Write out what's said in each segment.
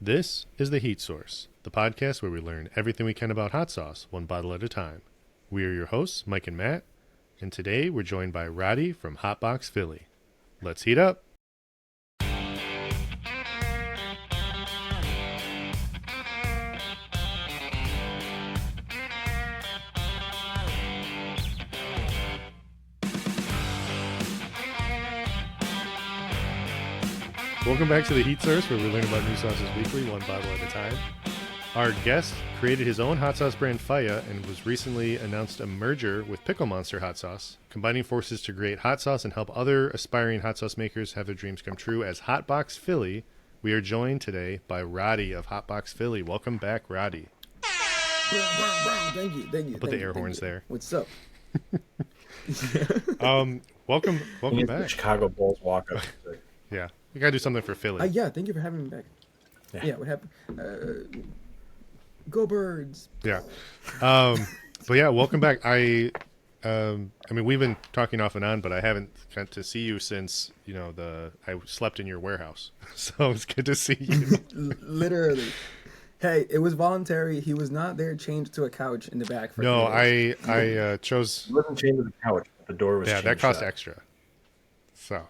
This is The Heat Source, the podcast where we learn everything we can about hot sauce, one bottle at a time. We are your hosts, Mike and Matt, and today we're joined by Radhi from Hotbox Philly. Let's heat up. Welcome back to The Heat Source, where we learn about new sauces weekly, one bottle at a time. Our guest created his own hot sauce brand, Faya, and was recently announced a merger with Pickle Monster Hot Sauce, combining forces to create hot sauce and help other aspiring hot sauce makers have their dreams come true. As Hotbox Philly, we are joined today by Radhi of Hotbox Philly. Welcome back, Radhi. Thank you. I'll put the air horns there. What's up? Welcome back. Chicago Bulls walk-up. Yeah, we gotta do something for Philly. Yeah, thank you for having me back. Yeah, what happened? Go Birds. Yeah. But yeah, welcome back. I mean, we've been talking off and on, but I haven't got to see you since, I slept in your warehouse. So it's good to see you. Literally. Hey, it was voluntary. He was not there changed to a couch in the back. For No, 3 days. I chose. It wasn't chained to the couch. The door was Yeah, that changed cost up. extra. So,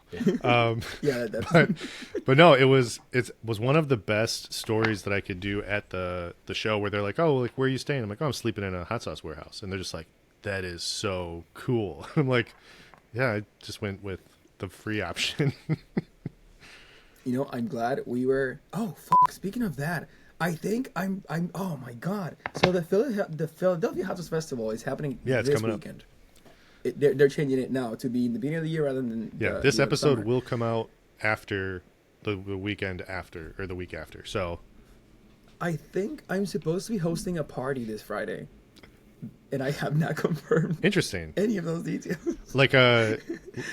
Yeah, that's but no, it was one of the best stories that I could do at the show where they're like, oh, like, where are you staying? I'm like, oh, I'm sleeping in a hot sauce warehouse. And they're just like, that is so cool. I'm like, yeah, I just went with the free option. I'm glad we were. Oh, fuck. Speaking of that, I think I'm. Oh my god. So the Philadelphia Hot Sauce Festival is happening Yeah, it's this coming up. weekend. They're changing it now to be in the beginning of the year rather than This the episode summer. will come out after the weekend after, or the week after. So I think I'm supposed to be hosting a party this Friday, and I have not confirmed interesting. any of those details. Like a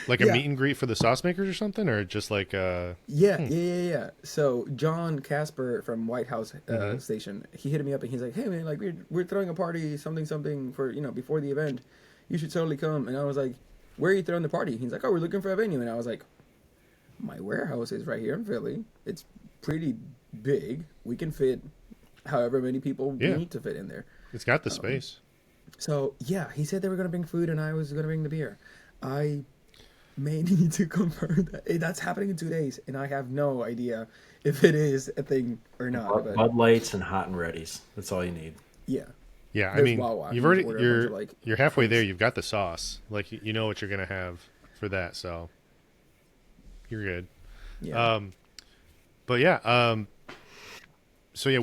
Yeah. meet and greet for the sauce makers or something, or just like Yeah. So John Casper from White House Mm-hmm. Station, he hit me up and he's like, "Hey man, like we're throwing a party, something for before the event. You should totally come." And I was like, "Where are you throwing the party?" He's like, "Oh, we're looking for a venue." And I was like, "My warehouse is right here in Philly. It's pretty big. We can fit however many people we Yeah. need to fit in there." it's got the space. So yeah, he said they were gonna bring food and I was gonna bring the beer. I may need to confirm that. That's happening in 2 days, and I have no idea if it is a thing or not. But Bud Lights and Hot and Readies. That's all you need. yeah, Yeah, I There's mean, Wawa. you've You already just order a bunch of, like, you're halfway there. drinks. You've got the sauce, like you know what you're gonna have for that, so you're good. yeah. But yeah, so yeah,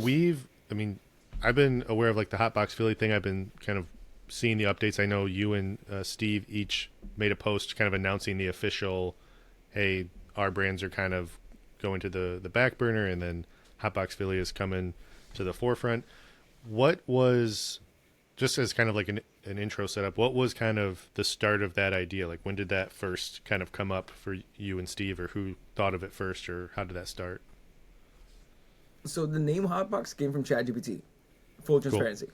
I've been aware of like the Hotbox Philly thing. I've been kind of seeing the updates. I know you and Steve each made a post kind of announcing the official, hey, our brands are kind of going to the back burner, and then Hotbox Philly is coming to the forefront. What was, just as kind of like an intro setup, what was kind of the start of that idea? Like, when did that first kind of come up for you and Steve, or who thought of it first, or how did that start? So the name Hotbox came from ChatGPT. Full transparency.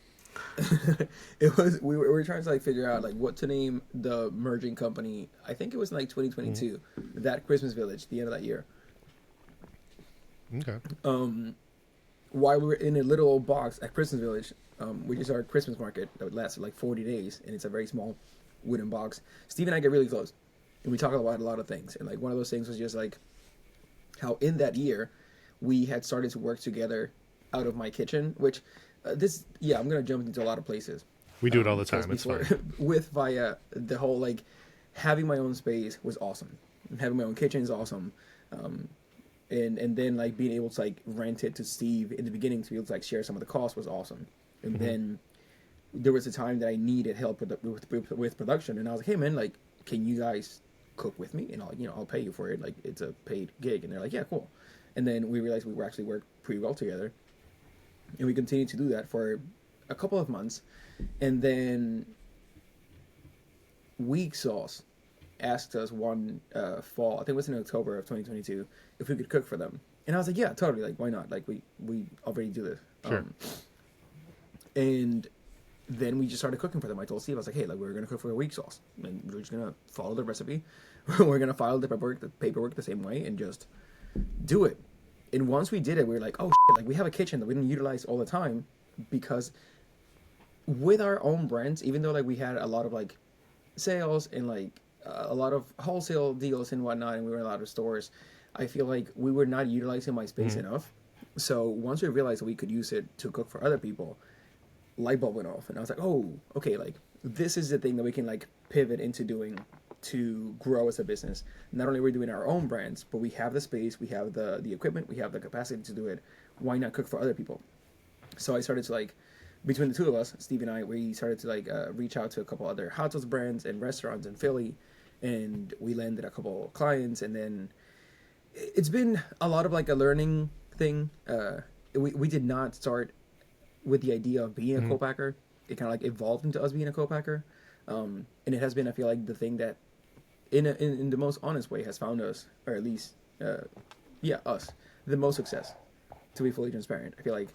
It was we were trying to like figure out like what to name the merging company. I think it was in like 2022, that Christmas Village, the end of that year. Okay. While we were in a little old box at Christmas Village, which is our Christmas market that would last for like 40 days, and it's a very small wooden box. Steve and I get really close, and we talk about a lot of things. And like one of those things was just like how in that year we had started to work together out of my kitchen, which I'm gonna jump into a lot of places. We do it all the because time. It's before- fine. With Via, the whole like having my own space was awesome. Having my own kitchen is awesome. And then like being able to like rent it to Steve in the beginning to be able to like share some of the costs was awesome. And then there was a time that I needed help with production, and I was like, "Hey man, like, can you guys cook with me? And I'll pay you for it. Like, it's a paid gig." And they're like, "Yeah, cool." And then we realized we were actually worked pretty well together, and we continued to do that for a couple of months, and then Weak Sauce asked us one fall, I think it was in October of 2022, if we could cook for them. And I was like, yeah, totally. Like, why not? Like, we already do this. Sure. And then we just started cooking for them. I told Steve, I was like, hey, like, we're going to cook for a Weak Sauce. And we're just going to follow the recipe. We're going to file the paperwork the same way and just do it. And once we did it, we were like, oh shit, like we have a kitchen that we didn't utilize all the time, because with our own brands, even though like we had a lot of like sales and like a lot of wholesale deals and whatnot, and we were in a lot of stores, I feel like we were not utilizing my space enough. So once we realized that we could use it to cook for other people, light bulb went off, and I was like, oh, okay, like this is the thing that we can like pivot into doing to grow as a business. Not only are we doing our own brands, but we have the space, we have the equipment, we have the capacity to do it. Why not cook for other people? So I started to like, between the two of us, Steve and I, we started to like reach out to a couple other hot sauce brands and restaurants in Philly, and we landed a couple clients. And then it's been a lot of like a learning thing. We did not start with the idea of being a co-packer. It kind of like evolved into us being a co-packer, and it has been, I feel like, the thing that in the most honest way has found us, or at least us, the most success, to be fully transparent. I feel like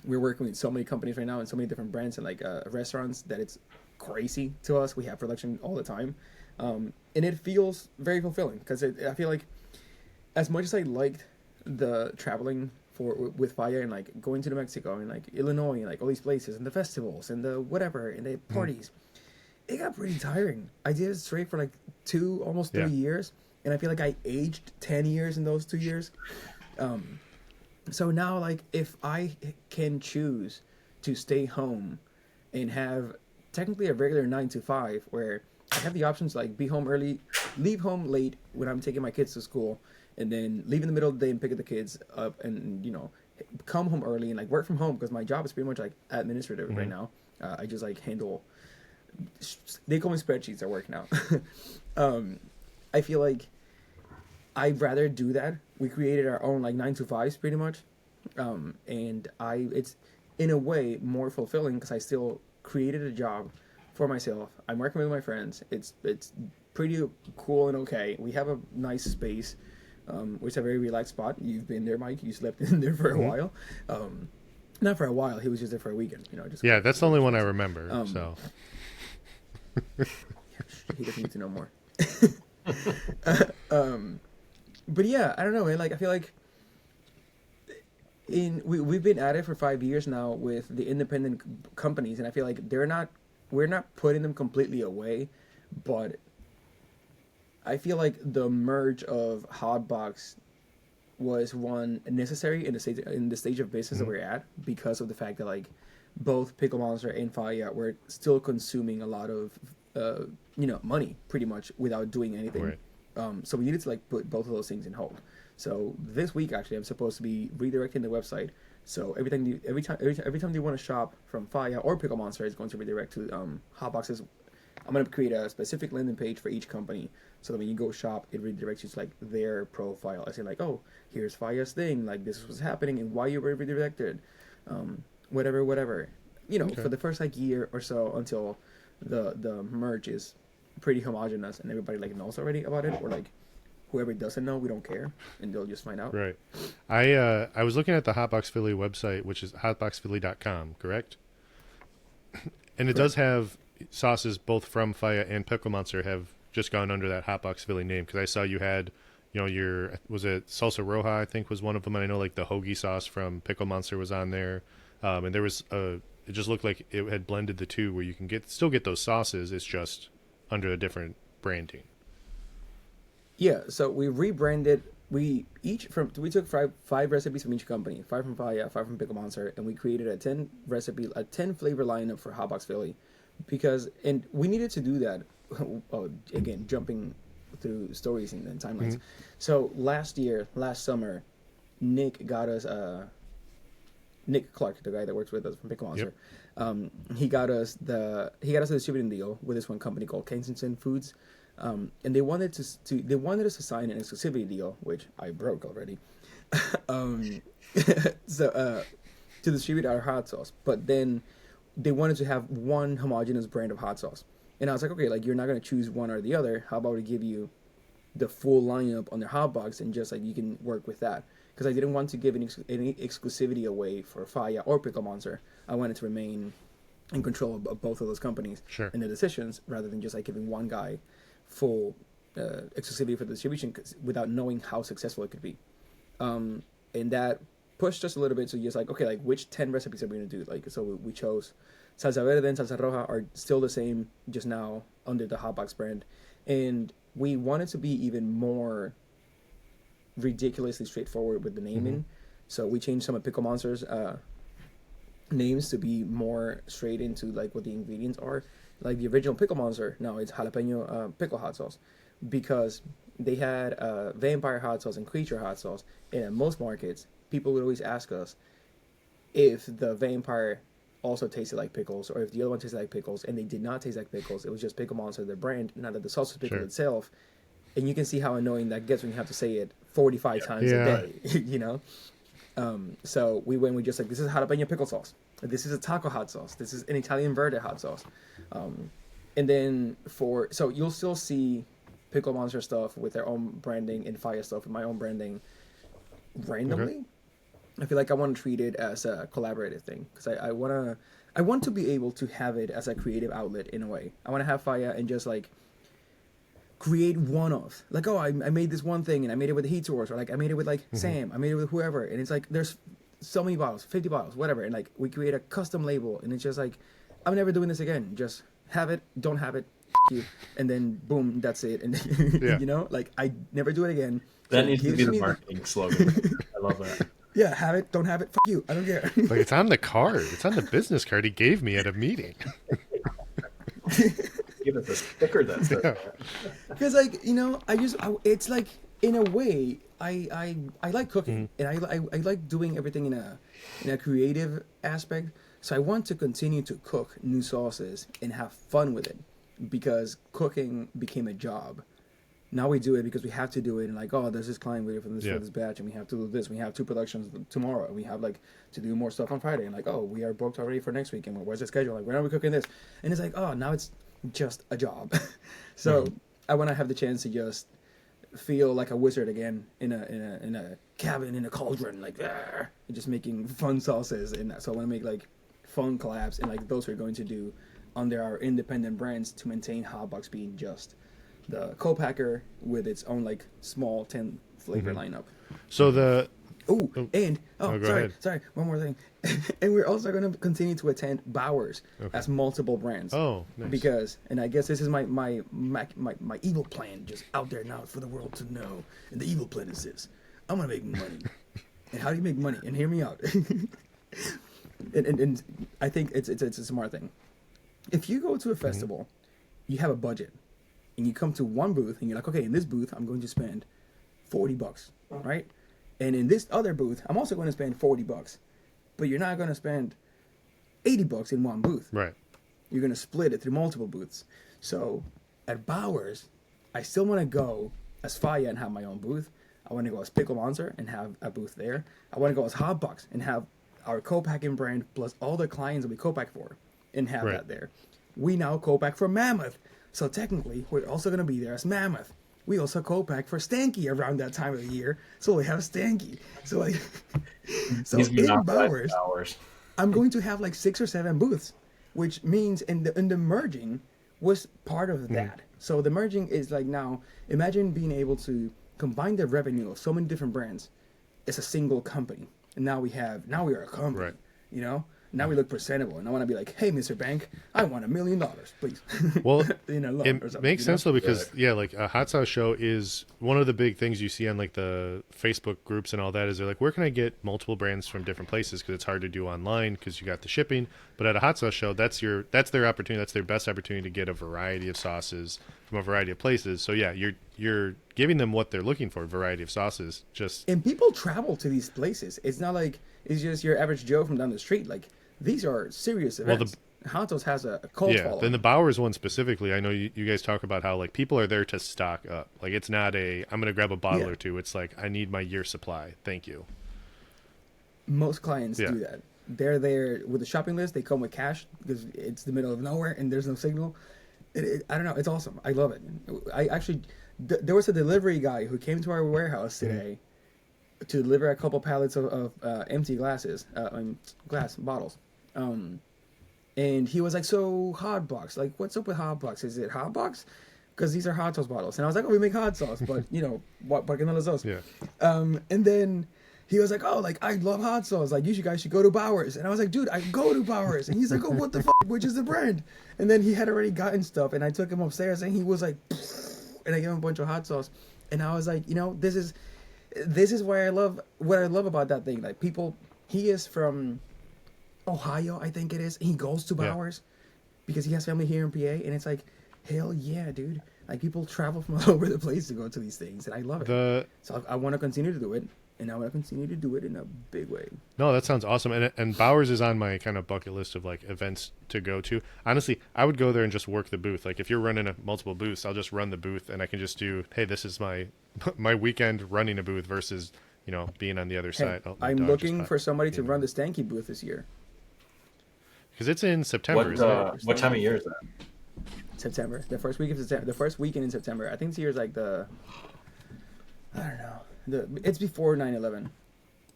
we're working with so many companies right now and so many different brands and like restaurants that it's crazy to us. We have production all the time, and it feels very fulfilling, because I feel like, as much as I liked the traveling with Fire and like going to New Mexico and like Illinois and like all these places and the festivals and the whatever and the parties, it got pretty tiring. I did it straight for like almost 3 years, and I feel like I aged 10 years in those 2 years. So now, like, if I can choose to stay home and have technically a regular 9 to 5, where I have the options like be home early, leave home late when I'm taking my kids to school, and then leave in the middle of the day and pick the kids up, and come home early and like work from home, because my job is pretty much like administrative right now. I just like handle. They call me spreadsheets at work now. I feel like I'd rather do that. We created our own like 9 to 5s pretty much, and it's in a way more fulfilling, because I still created a job for myself. I'm working with my friends. It's pretty cool and okay. We have a nice space, which is a very relaxed spot. You've been there, Mike. You slept in there for a while. Not for a while. He was just there for a weekend. Just that's the only one I remember. So he doesn't need to know more. But yeah, I don't know, man. Like, I feel like we've been at it for 5 years now with the independent companies, and I feel like we're not putting them completely away, but I feel like the merge of Hotbox was one necessary in the stage of business that we're at, because of the fact that like both Pickle Monster and Faya were still consuming a lot of money pretty much without doing anything. Right. So we needed to like put both of those things in hold. So this week, actually, I'm supposed to be redirecting the website. So every time you want to shop from Faya or Pickle Monster, is going to redirect to Hotboxes. I'm going to create a specific landing page for each company, so that when you go shop, it redirects you to like their profile. I say like, oh, here's Faya's thing, like this is what's happening and why you were redirected, whatever. Okay. For the first like year or so, until the merge is pretty homogenous and everybody like knows already about it, or like whoever doesn't know, we don't care, and they'll just find out. Right. I was looking at the Hotbox Philly website, which is hotboxphilly.com, correct? And it does have sauces both from Faya and Pickle Monster have just gone under that Hotbox Philly name, because I saw you had was it Salsa Roja, I think, was one of them, and I know like the hoagie sauce from Pickle Monster was on there, and there was it just looked like it had blended the two, where you can still get those sauces, it's just under a different branding. Yeah, so we rebranded. We took five recipes from each company, 5 from Faya, 5 from Pickle Monster, and we created a 10 flavor lineup for Hotbox Philly, and we needed to do that. Again, jumping through stories and timelines. Mm-hmm. So last summer, Nick got us Nick Clark, the guy that works with us from Pickle Monster. Yep. He got us a distributing deal with this one company called Kensington Foods. And they wanted us to sign an exclusivity deal, which I broke already. To distribute our hot sauce, but then they wanted to have one homogeneous brand of hot sauce, and I was like, okay, like you're not gonna choose one or the other. How about we give you the full lineup on their hot box, and just like you can work with that? Because I didn't want to give any exclusivity away for Faya or Pickle Monster. I wanted to remain in control of both of those companies and the decisions, rather than just like giving one guy full exclusivity for the distribution without knowing how successful it could be. And that pushed us a little bit to just like, okay, like which 10 recipes are we gonna do? Like, so we chose salsa verde and salsa roja are still the same, just now under the Hotbox brand, and we wanted to be even more ridiculously straightforward with the naming. So we changed some of Pickle Monster's names to be more straight into like what the ingredients are. Like the original Pickle Monster, no, it's jalapeno pickle hot sauce, because they had vampire hot sauce and creature hot sauce, and at most markets, people would always ask us if the vampire also tasted like pickles, or if the other one tasted like pickles, and they did not taste like pickles. It was just Pickle Monster, the brand, not that the sauce was pickle itself. And you can see how annoying that gets when you have to say it 45 times a day, you know? So we went with just like, this is jalapeno pickle sauce. This is a taco hot sauce. This is an Italian verde hot sauce. And then so you'll still see Pickle Monster stuff with their own branding and Fire stuff with my own branding randomly. Okay. I feel like I want to treat it as a collaborative thing, because I want to be able to have it as a creative outlet in a way. I want to have Fire and just like create one of like, oh, I made this one thing and I made it with the Heat Source, or like I made it with like Sam, I made it with whoever, and it's like there's so many bottles, 50 bottles, whatever, and like we create a custom label, and it's just like, I'm never doing this again. Just have it, don't have it, you, and then boom, that's it. And you know, like I never do it again. That needs to be the marketing slogan. I love that. Yeah, have it, don't have it, you, I don't care. Like it's on the card. It's on the business card he gave me at a meeting. Give it the sticker that's there. Because like, you know, it's like in a way I like cooking, and I like doing everything in a creative aspect. So I want to continue to cook new sauces and have fun with it, because cooking became a job. Now we do it because we have to do it, and like, oh, there's this client waiting for this batch, and we have to do this. We have 2 productions tomorrow, and we have like to do more stuff on Friday, and like, oh, we are booked already for next week, and where's the schedule? Like, when are we cooking this? And it's like, oh, now it's just a job. So I want to have the chance to just feel like a wizard again in a cabin in a cauldron, like just making fun sauces. And so I want to make like fun collabs, and like those we're going to do under our independent brands to maintain Hotbox being just the co-packer with its own like small 10 flavor lineup. So the sorry, one more thing. And we're also going to continue to attend Bowers as multiple brands. Oh, nice. Because, and I guess this is my evil plan just out there now for the world to know. And the evil plan is this: I'm going to make money. And how do you make money? And hear me out. and I think it's a smart thing. If you go to a festival, you have a budget, and you come to one booth, and you're like, okay, in this booth, I'm going to spend $40, right? And in this other booth, I'm also going to spend $40, but you're not going to spend $80 in one booth. Right. You're going to split it through multiple booths. So at Bowers, I still want to go as Faya and have my own booth. I want to go as Pickle Monster and have a booth there. I want to go as Hotbox and have our co-packing brand plus all the clients that we co-pack for and have that there. We now co-pack for Mammoth. So technically, we're also going to be there as Mammoth. We also co-pack for Stanky around that time of the year, so we have Stanky. So like, so in Bowers, I'm going to have like 6 or 7 booths, which means in the merging was part of that. So the merging is like, now imagine being able to combine the revenue of so many different brands as a single company, and now we are a company, you know. Now we look presentable, and I want to be like, "Hey, Mr. Bank, I want $1 million, please." Well, it makes sense though, because like a hot sauce show is one of the big things you see on like the Facebook groups and all that. Is they're like, where can I get multiple brands from different places? Because it's hard to do online because you got the shipping. But at a hot sauce show, that's their opportunity. That's their best opportunity to get a variety of sauces from a variety of places. So yeah, you're giving them what they're looking for, a variety of sauces. And people travel to these places. It's not like it's just your average Joe from down the street. Like, these are serious events. Hot Sauce has a cult following. Then the Bowers one specifically, I know you guys talk about how like people are there to stock up. Like, it's not I'm going to grab a bottle or two. It's like, I need my year supply. Thank you. Most clients do that. They're there with a shopping list. They come with cash because it's the middle of nowhere and there's no signal. I don't know. It's awesome. I love it. I actually, there was a delivery guy who came to our warehouse today to deliver a couple pallets of empty glass bottles. And he was like, so Hotbox, like, what's up with Hotbox? Is it Hotbox? because these are hot sauce bottles. And I was like, oh, we make hot sauce, but you know, what qué no las dos? Yeah. And then he was like, oh, like I love hot sauce. Like you guys should go to Bowers. And I was like, dude, I go to Bowers. And he's like, oh, what the fuck? Which is the brand? And then he had already gotten stuff, and I took him upstairs, and he was like, and I gave him a bunch of hot sauce, and I was like, you know, this is what I love about that thing. Like people, he is from Ohio, I think it is. And he goes to Bowers because he has family here in PA, and it's like, hell yeah, dude. Like people travel from all over the place to go to these things, and I love it. So I want to continue to do it, and I want to continue to do it in a big way. No, that sounds awesome. And Bowers is on my kind of bucket list of like events to go to. Honestly, I would go there and just work the booth. Like if you're running multiple booths, I'll just run the booth, and I can just do, hey, this is my weekend running a booth versus, you know, being on the other side. Oh, I'm looking for somebody to run the Stanky booth this year. Because it's in September, isn't it? What time of year is that? September. The first week of September. The first weekend in September. I think this year's like I don't know. It's before 9/11.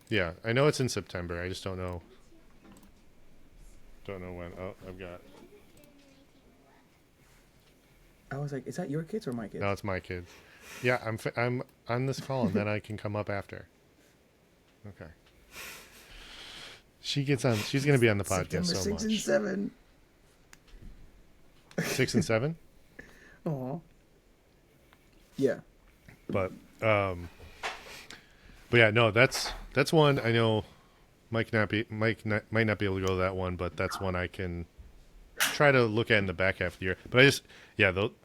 Yeah, I know it's in September. I just don't know. Don't know when. Oh, I've got. I was like, is that your kids or my kids? No, it's my kids. Yeah, I'm on this call, and then I can come up after. Okay. She gets on. She's going to be on the podcast September so much. 6 and 7. 6 and 7. Aw. Yeah. But yeah, no, that's one I know. Mike might not be able to go to that one, but that's one I can try to look at in the back half of the year. But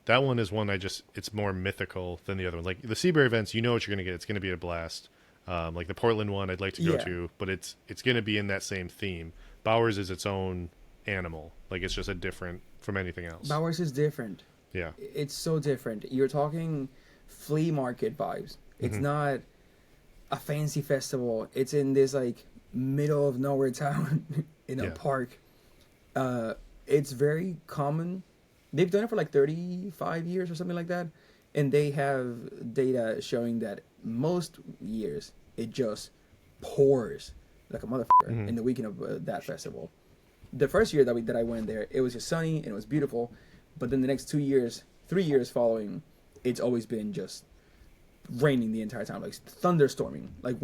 that one is one it's more mythical than the other one. Like the Seabury events, you know what you're going to get. It's going to be a blast. Like the Portland one, I'd like to go to, but it's going to be in that same theme. Bowers is its own animal. Like it's just a different from anything else. Bowers is different. Yeah. It's so different. You're talking flea market vibes. It's not a fancy festival. It's in this like middle of nowhere town in a park. It's very common. They've done it for like 35 years or something like that. And they have data showing that most years it just pours like a motherfucker in the weekend of that festival. The first year that I went there, it was just sunny and it was beautiful. But then the next 3 years following, it's always been just raining the entire time, like thunderstorming. Like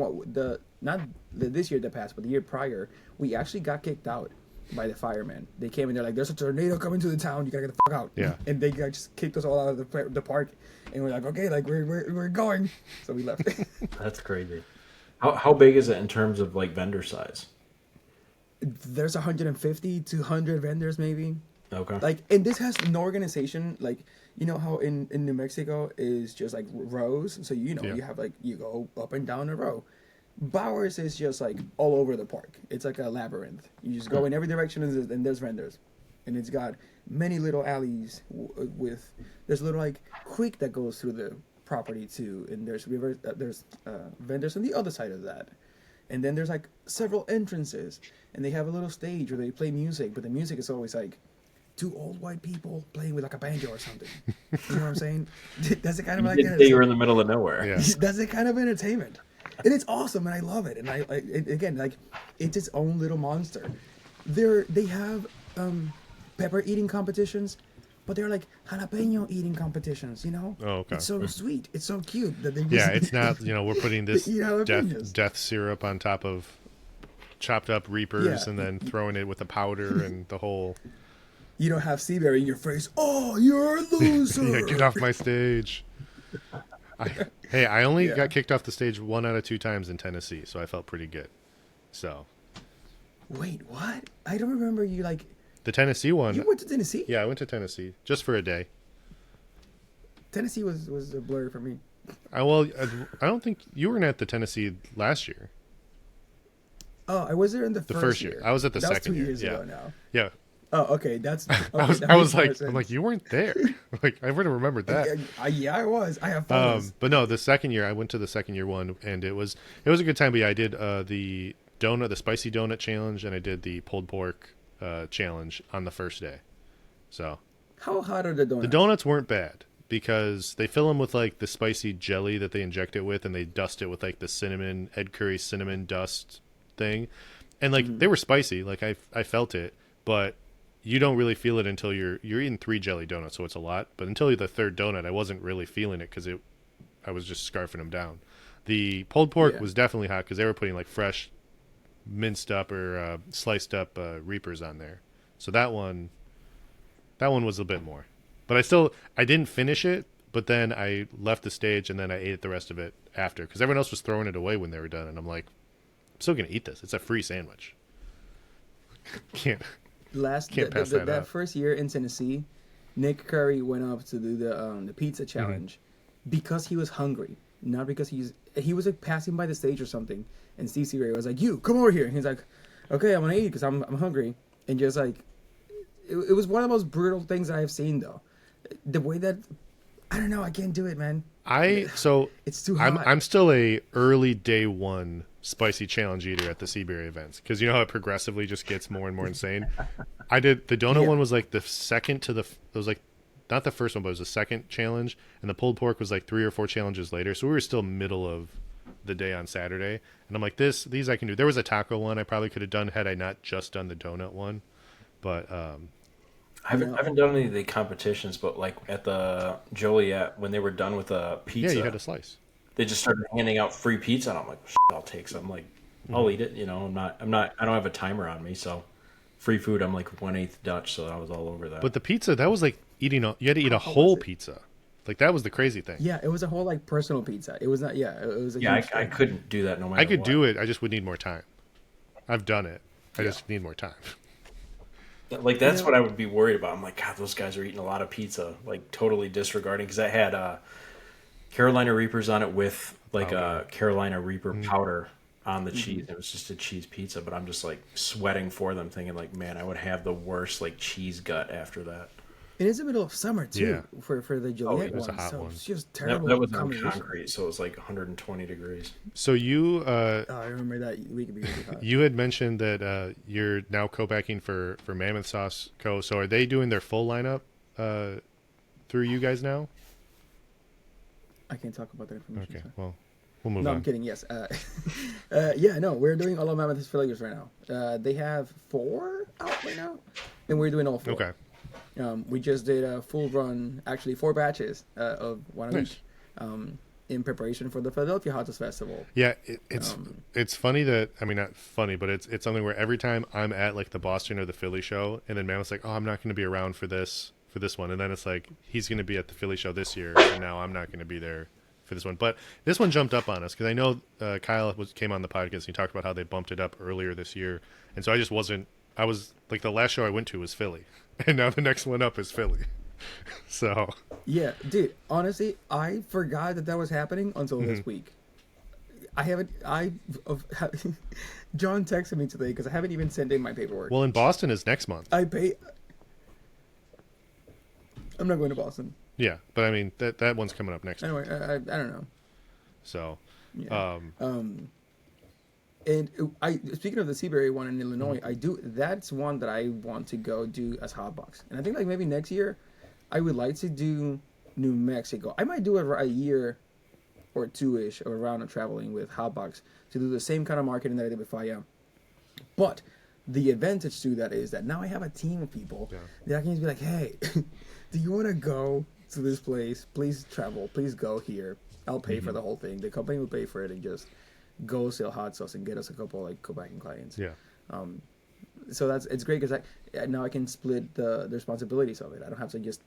not this year that passed, but the year prior, we actually got kicked out by the firemen. They came in there like, there's a tornado coming to the town, you gotta get the fuck out. Yeah. And they just kicked us all out of the park, and we're like, okay, like we're going. So we left. That's crazy. How big is it in terms of like vendor size? There's 150 to 100 vendors maybe. Okay. Like, and this has no organization. Like, you know how in New Mexico is just like rows. So you have like you go up and down a row. Bowers is just like all over the park. It's like a labyrinth. You just go in every direction and there's vendors, and it's got many little alleys with there's a little like creek that goes through the property too, and there's vendors on the other side of that, and then there's like several entrances, and they have a little stage where they play music, but the music is always like two old white people playing with like a banjo or something. You know what I'm saying? That's the kind of like you were in the middle of nowhere. Yeah. That's the kind of entertainment. And it's awesome, and I love it. And again, like, it's its own little monster. They have pepper eating competitions, but they're like jalapeno eating competitions. You know? Oh, okay. It's so sweet. It's so cute that they. It's not. We're putting this jalapenos. death syrup on top of chopped up reapers, and then throwing it with the powder and the whole. You don't have Seabury in your face. Oh, you're a loser. Yeah, get off my stage. I only got kicked off the stage 1 out of 2 times in Tennessee, so I felt pretty good. So. Wait, what? I don't remember you like. The Tennessee one. You went to Tennessee? Yeah, I went to Tennessee just for a day. Tennessee was a blur for me. I don't think you were at the Tennessee last year. Oh, I was there in the first year. I was at the second year. That was 2 years ago now. Yeah. Oh, okay. That's. Okay, I was like, I'm like, you weren't there. Like, I would have remembered that. Yeah, I was. I have photos. But no, the second year I went to the second year one, and it was a good time. But yeah, I did the spicy donut challenge, and I did the pulled pork challenge on the first day. So. How hot are the donuts? The donuts weren't bad because they fill them with like the spicy jelly that they inject it with, and they dust it with like the Ed Curry cinnamon dust thing, and like they were spicy. Like I felt it, but you don't really feel it until you're eating 3 jelly donuts, so it's a lot. But until the third donut, I wasn't really feeling it because I was just scarfing them down. The pulled pork Yeah. was definitely hot because they were putting like fresh, minced up or sliced up Reapers on there. So that one was a bit more. But I didn't finish it. But then I left the stage and then I ate the rest of it after because everyone else was throwing it away when they were done, and I'm like, I'm still gonna eat this. It's a free sandwich. Can't can't pass that That up. first year in Tennessee, Nick Curry went up to do the pizza Mm-hmm. challenge because he was hungry, not because he was like passing by the stage or something, and Steve Seabury was like, "You come over here," and he's like, "Okay, I'm gonna eat because I'm hungry," and just like it was one of the most brutal things I have seen though. The way that I don't know, I can't do it, man. It's too hot. I'm still a early day one spicy challenge eater at the Seabury events because you know how it progressively just gets more and more insane. I did the donut Yeah. one was like the second to it was like not the first one, but it was the second challenge, and the pulled pork was like 3 or 4 challenges later. So we were still middle of the day on Saturday, and I'm like, these I can do. There was a taco one I probably could have done had I not just done the donut one, but I haven't done any of the competitions, but like at the Joliet when they were done with the yeah, pizza, you had a slice. they just started handing out free pizza, and I'm like, "Shit, I'll take some. Like, I'll eat it. You know, I don't have a timer on me, so free food. I'm like 1/8 Dutch, so I was all over that. But the pizza that was like you had to eat a How whole was it? pizza, like that was the crazy thing. Yeah, it was a whole like personal pizza. It was not. Yeah, it was a yeah, huge I thing. couldn't do that no matter I could what. do it. I just would need more time. I've done it. I Yeah. just need more time. Like that's You know- what I would be worried about. I'm like, God, those guys are eating a lot of pizza, like totally disregarding because I had Carolina Reapers on it with like a Carolina Reaper powder on the cheese. It was just a cheese pizza, but I'm just like sweating for them, thinking like, man, I would have the worst like cheese gut after that. And it's the middle of summer too Yeah. for the Joliet it was a one. hot So one. it's just That, terrible that was on combination. concrete, so it was like 120 degrees. So you Oh, I remember that week of being really hot. you had mentioned that you're now co-backing for Mammoth Sauce Co. So are they doing their full lineup through you guys now? I can't talk about that information. Okay, sorry. well, we'll move No, on. I'm kidding. Yes. Yeah, no, we're doing all of Mammoth's failures right now. They have 4 out right now, and we're doing all 4. Okay. We just did a full run, actually 4 batches of one of Nice. each, in preparation for the Philadelphia Hot Sauce Festival. Yeah, it's Um, it's funny that I mean not funny, but it's something where every time I'm at like the Boston or the Philly show, and then Mammoth's like, oh, I'm not going to be around for this one, and then it's like he's going to be at the Philly show this year, and now I'm not going to be there for this one. But this one jumped up on us because I know Kyle came on the podcast and he talked about how they bumped it up earlier this year, and so I just wasn't. I was like the last show I went to was Philly, and now the next one up is Philly. So Yeah, dude. Honestly, I forgot that was happening until Mm-hmm. this week. I haven't. John texted me today because I haven't even sent in my paperwork. well, in Boston is next month. I pay. I'm not going to Boston. Yeah, but I mean that one's coming up next. Anyway, I don't know. So Yeah. And I speaking of the Seabury one in Illinois, Mm-hmm. that's one that I want to go do as hotbox. And I think like maybe next year, I would like to do New Mexico. I might do it a year or 2-ish of a round of traveling with hotbox to do the same kind of marketing that I did with Fire. But the advantage to that is that now I have a team of people Yeah. that I can just be like, hey, do you want to go to this place? Please travel. Please go here. I'll pay Mm-hmm. for the whole thing. The company will pay for it and just go sell hot sauce and get us a couple like co-backing clients. yeah. So it's great because now I can split the responsibilities of it. I don't have to just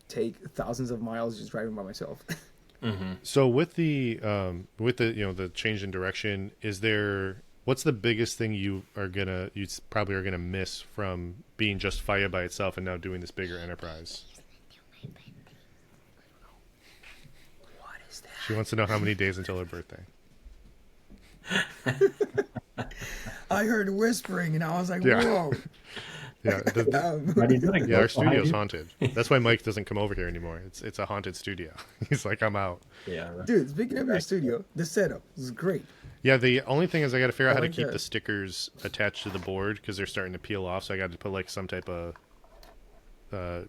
take thousands of miles just driving by myself. So with the the change in direction, what's the biggest thing you probably are gonna miss from being just Fire by itself and now doing this bigger enterprise? What is that? She wants to know how many days until her birthday. I heard whispering and I was like, Yeah. whoa. Yeah, yeah, our studio's haunted. That's why Mike doesn't come over here anymore. It's a haunted studio. He's like, I'm out. Yeah. Dude, speaking of your studio, the setup is great. Yeah, the only thing is I got to figure out how to like keep that. the stickers attached to the board because they're starting to peel off. So I got to put like some type of, I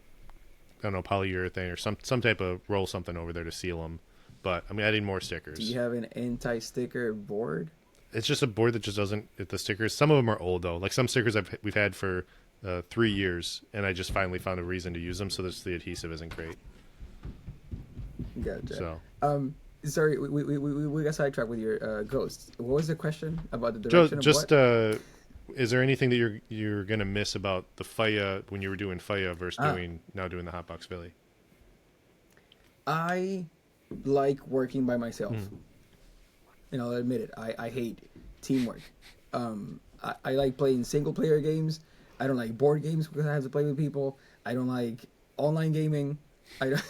don't know, polyurethane or some type of roll something over there to seal them. But I mean, I need more stickers. Do you have an anti-sticker board? it's just a board that just doesn't hit the stickers. Some of them are old though. Like some stickers we've had for 3 years, and I just finally found a reason to use them. So the adhesive isn't great. Gotcha. So Sorry, we got sidetracked with your ghosts. What was the question about the direction just of what? is there anything that you're gonna miss about the Faya when you were doing Faya versus doing the Hotbox Philly? I like working by myself. And I'll admit it. I hate teamwork. I like playing single player games. I don't like board games because I have to play with people. I don't like online gaming. I don't.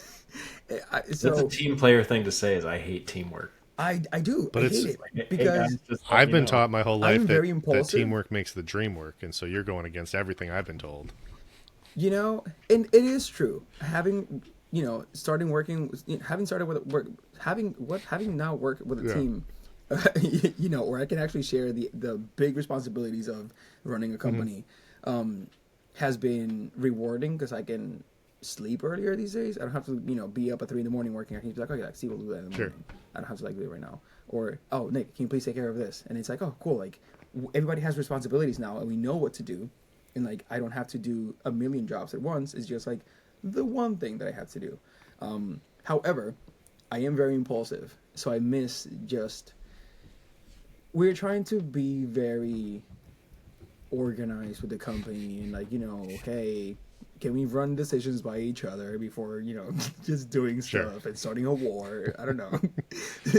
That's a team player thing to say. Is I hate teamwork. I do. But I it's hate it Hey, because guys, just I've been taught my whole life I'm very that impulsive. teamwork makes the dream work, and so you're going against everything I've been told. you know, and it is true. Having starting working, having started with work, having now worked with a Yeah. team, where I can actually share the big responsibilities of running a company, has been rewarding because I can sleep earlier these days. I don't have to be up at 3 a.m. working. I can be like, okay, Steve will do that in the Sure. morning. I don't have to do it right now. Or, oh, Nick, can you please take care of this? And it's like, oh, cool. Like everybody has responsibilities now, and we know what to do. And like I don't have to do a million jobs at once. It's just like the one thing that I have to do. However, I am very impulsive, so I miss just. We're trying to be very organized with the company, and okay, can we run decisions by each other before just doing Sure. stuff and starting a war? I don't know.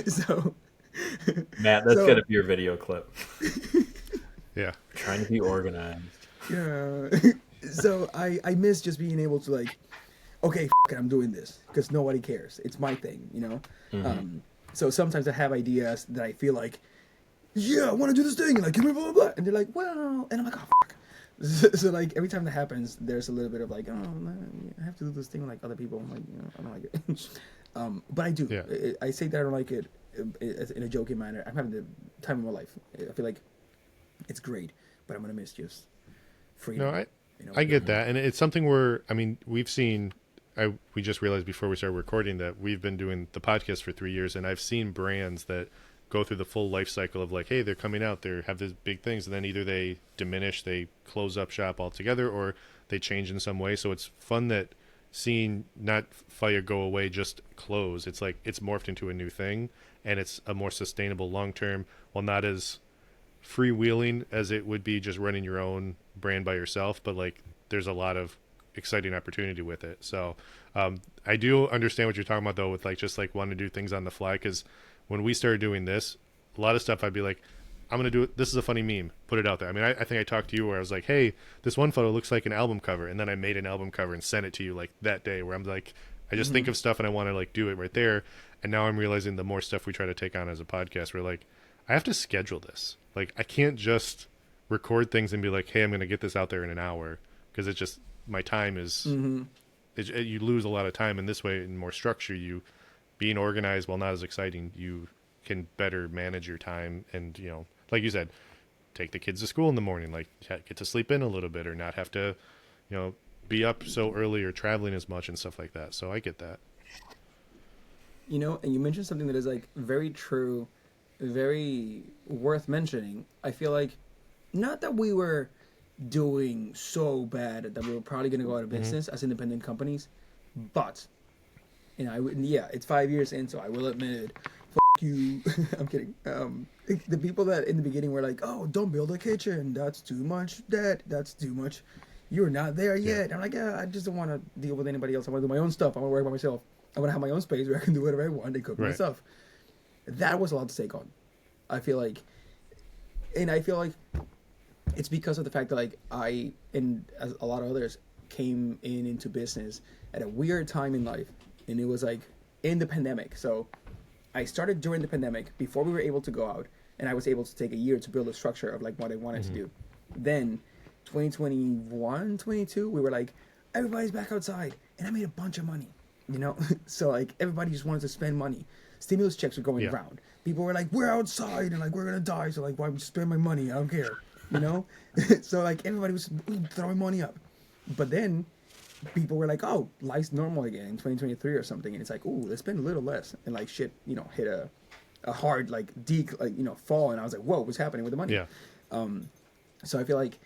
So, Matt, that's so- got to be your video clip. Yeah. Trying to be organized. yeah. So I miss just being able to okay, it, I'm doing this because nobody cares. It's my thing, So sometimes I have ideas that I feel like, yeah, I want to do this thing, and give me blah blah blah, and they're like, well, and I'm like, oh fuck. So every time that happens, there's a little bit of oh, man, I have to do this thing with other people. I'm like, I don't like it. But I do. Yeah. I say that I don't like it in a joking manner. I'm having the time of my life. I feel like it's great, but I'm gonna miss just freedom. No, I get that, and it's something we've seen. We just realized before we started recording that we've been doing the podcast for 3 years, and I've seen brands that go through the full life cycle of hey, they're coming out, they have these big things, and then either they diminish, they close up shop altogether, or they change in some way. So it's fun that seeing not Fire go away, just close. It's it's morphed into a new thing, and it's a more sustainable long term, while not as freewheeling as it would be just running your own brand by yourself, but there's a lot of exciting opportunity with it. So I do understand what you're talking about though, with just wanting to do things on the fly, because when we started doing this, a lot of stuff I'd be like, I'm gonna do it, this is a funny meme, put it out there. I mean, I think I talked to you where I was like, hey, this one photo looks like an album cover, and then I made an album cover and sent it to you that day, where I'm like, I just think of stuff and I want to do it right there. And now I'm realizing the more stuff we try to take on as a podcast, we're I have to schedule this. I can't just record things and be like, hey, I'm gonna get this out there in an hour, because it's just, my time is you lose a lot of time. In this way, in more structure, you being organized, while not as exciting, you can better manage your time, and like you said, take the kids to school in the morning, get to sleep in a little bit, or not have to be up so early or traveling as much and stuff like that. So I get that. And you mentioned something that is very true, very worth mentioning. I feel not that we were doing so bad that we were probably going to go out of business as independent companies, but it's 5 years in, so I will admit it. Fuck you. I'm kidding. The people that in the beginning were oh, don't build a kitchen, that's too much debt, that's too much, you're not there yet. Yeah. I'm I just don't want to deal with anybody else. I want to do my own stuff. I want to work by myself. I want to have my own space where I can do whatever I want and cook my Right. stuff. That was a lot to take on. I feel it's because of the fact that I and as a lot of others came into business at a weird time in life, and it was in the pandemic. So I started during the pandemic, before we were able to go out, and I was able to take a year to build a structure of what I wanted to do. Then 2021, 22, we were everybody's back outside, and I made a bunch of money, so everybody just wanted to spend money. Stimulus checks were going around. People were we're outside and we're gonna die, so why would you spend my money? I don't care. So everybody was throwing money up, but then people were oh, life's normal again in 2023 or something, and it's ooh, let's spend a little less, and shit hit a hard like fall, and I was like, whoa, what's happening with the money? Yeah. So I feel like,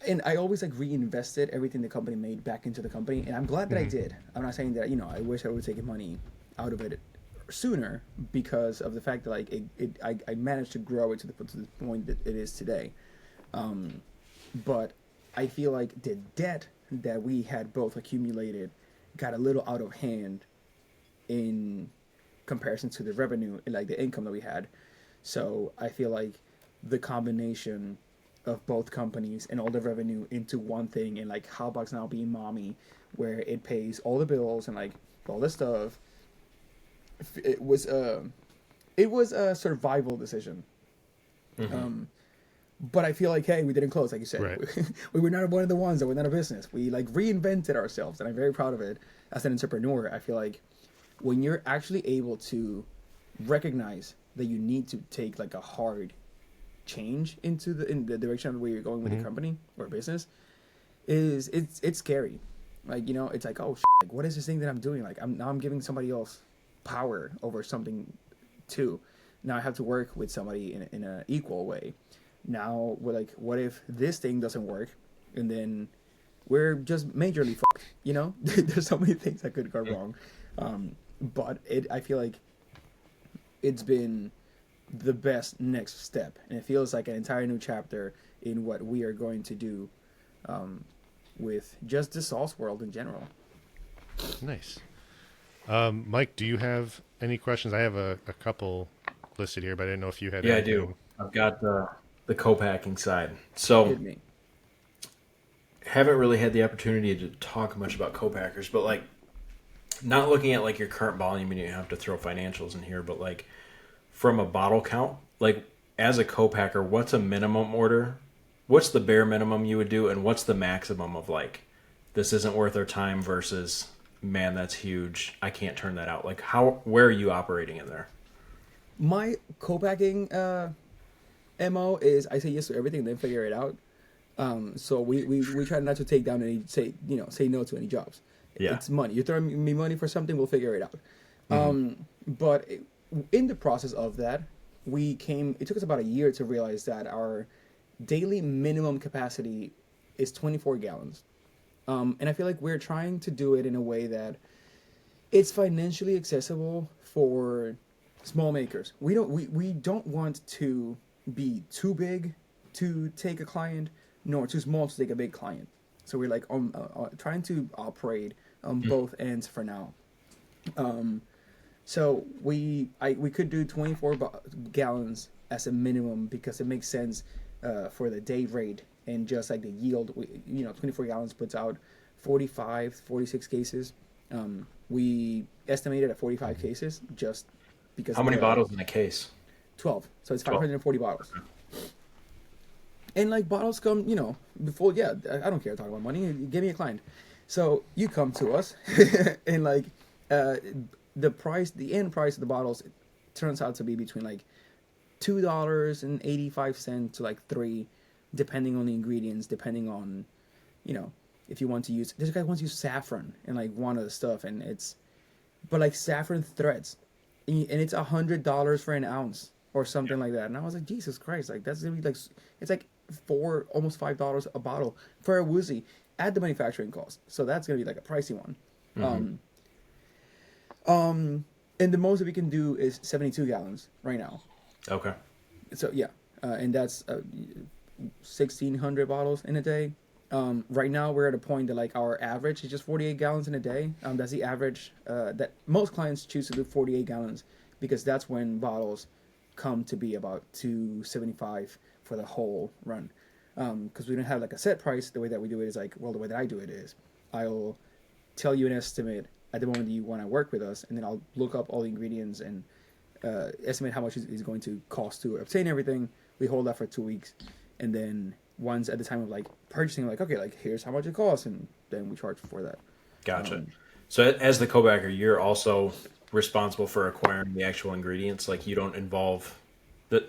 and I always like reinvested everything the company made back into the company, and I'm glad that I did. I'm not saying that I wish I would have taken money out of it sooner, because of the fact that like I managed to grow it to the point that it is today. But I feel like the debt that we had both accumulated got a little out of hand in comparison to the revenue and like the income that we had. So I feel like the combination of both companies and all the revenue into one thing, and like Hotbox now being mommy, where it pays all the bills and like all the stuff, it was a survival decision. But I feel like, hey, we didn't close, like you said. Right. We were not one of the ones that went out of business. We like reinvented ourselves, and I'm very proud of it. As an entrepreneur, I feel like when you're actually able to recognize that you need to take like a hard change in the direction of where you're going with the company or business, it's scary. Like, it's like, oh, like, what is this thing that I'm doing? Like, I'm giving somebody else power over something too. Now I have to work with somebody in an equal way. Now we're like, what if this thing doesn't work, and then we're just majorly fucked? There's so many things that could go wrong. But I feel like it's been the best next step, and it feels like an entire new chapter in what we are going to do with just the sauce world in general. Nice. Mike, do you have any questions? I have a couple listed here, but I didn't know if you had. Yeah, anything. I do. I've got the co-packing side. So Hit me. haven't really had the opportunity to talk much about co-packers, but like not looking at like your current volume, and you have to throw financials in here, but like from a bottle count, like as a co-packer, what's a minimum order? What's the bare minimum you would do, and what's the maximum of like, this isn't worth our time versus, man, that's huge, I can't turn that out? Like where are you operating in there? My co-packing MO is I say yes to everything and then figure it out. So we try not to take down any say no to any jobs. Yeah. It's money. You're throwing me money for something, we'll figure it out. But in the process of that, it took us about a year to realize that our daily minimum capacity is 24 gallons. And I feel like we're trying to do it in a way that it's financially accessible for small makers. We don't want to be too big to take a client, nor too small to take a big client. So we're like trying to operate on both ends for now. So we could do 24 gallons as a minimum, because it makes sense for the day rate and just like the yield. 24 gallons puts out 46 cases. We estimated at 45 cases just because. How many bottles in a case? 12. So it's 540 bottles. And like bottles come, before, I don't care talking about money. Give me a client. So you come to us and like the end price of the bottles turns out to be between like $2.85 to like $3, depending on the ingredients, depending on, if you want to use, this guy wants to use saffron and like one of the stuff, but like saffron threads, and it's $100 for an ounce or something like that. And I was like, Jesus Christ, like that's gonna be like, it's like almost $5 a bottle for a woozy at the manufacturing cost. So that's gonna be like a pricey one. And the most that we can do is 72 gallons right now. Okay. So yeah, and that's 1,600 bottles in a day. Right now we're at a point that like our average is just 48 gallons in a day. That's the average that most clients choose to do, 48 gallons, because that's when bottles come to be about $2.75 for the whole run. Because we don't have like a set price. The way that we do it is like, well, the way that I do it is I'll tell you an estimate at the moment that you want to work with us, and then I'll look up all the ingredients and estimate how much it's going to cost to obtain everything. We hold that for 2 weeks, and then once at the time of like purchasing, like, okay, like here's how much it costs, and then we charge for that. Gotcha. So as the co-backer, you're also responsible for acquiring the actual ingredients. Like you don't involve the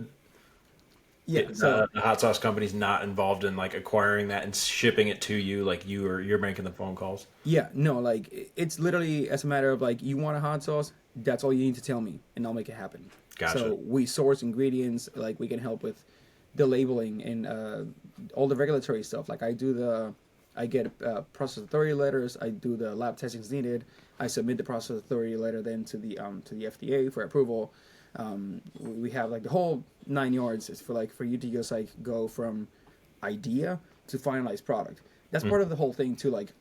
hot sauce company's not involved in like acquiring that and shipping it to you. Like you're making the phone calls. Yeah, no, like it's literally as a matter of like, you want a hot sauce, that's all you need to tell me, and I'll make it happen. Gotcha. So we source ingredients, like we can help with the labeling and all the regulatory stuff. Like I get process authority letters. I do the lab testings needed. I submit the process authority letter then to the FDA for approval. We have like the whole 9 yards. It's for you to just like go from idea to finalized product. That's part of the whole thing too. Like,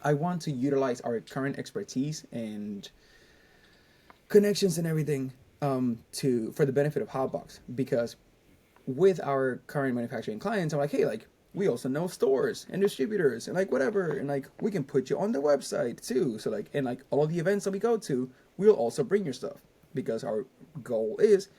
I want to utilize our current expertise and connections and everything for the benefit of Hotbox, because with our current manufacturing clients, I'm like, hey, like, we also know stores and distributors and like whatever, and like we can put you on the website too. So like, and like all of the events that we go to, we'll also bring your stuff, because our goal is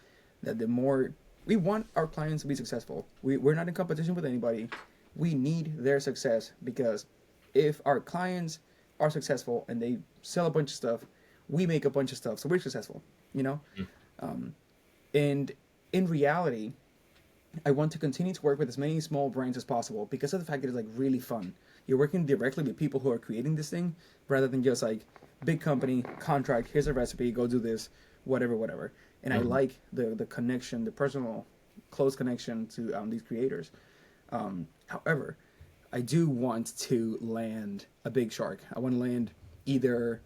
that the more we want our clients to be successful. We're not in competition with anybody. We need their success, because if our clients are successful and they sell a bunch of stuff, we make a bunch of stuff, so we're successful, you know? And in reality, I want to continue to work with as many small brands as possible, because of the fact that it's like really fun. You're working directly with people who are creating this thing, rather than just like big company, contract, here's a recipe, go do this, whatever. And I like the connection, the personal, close connection to these creators. However, I do want to land a big shark. I want to land either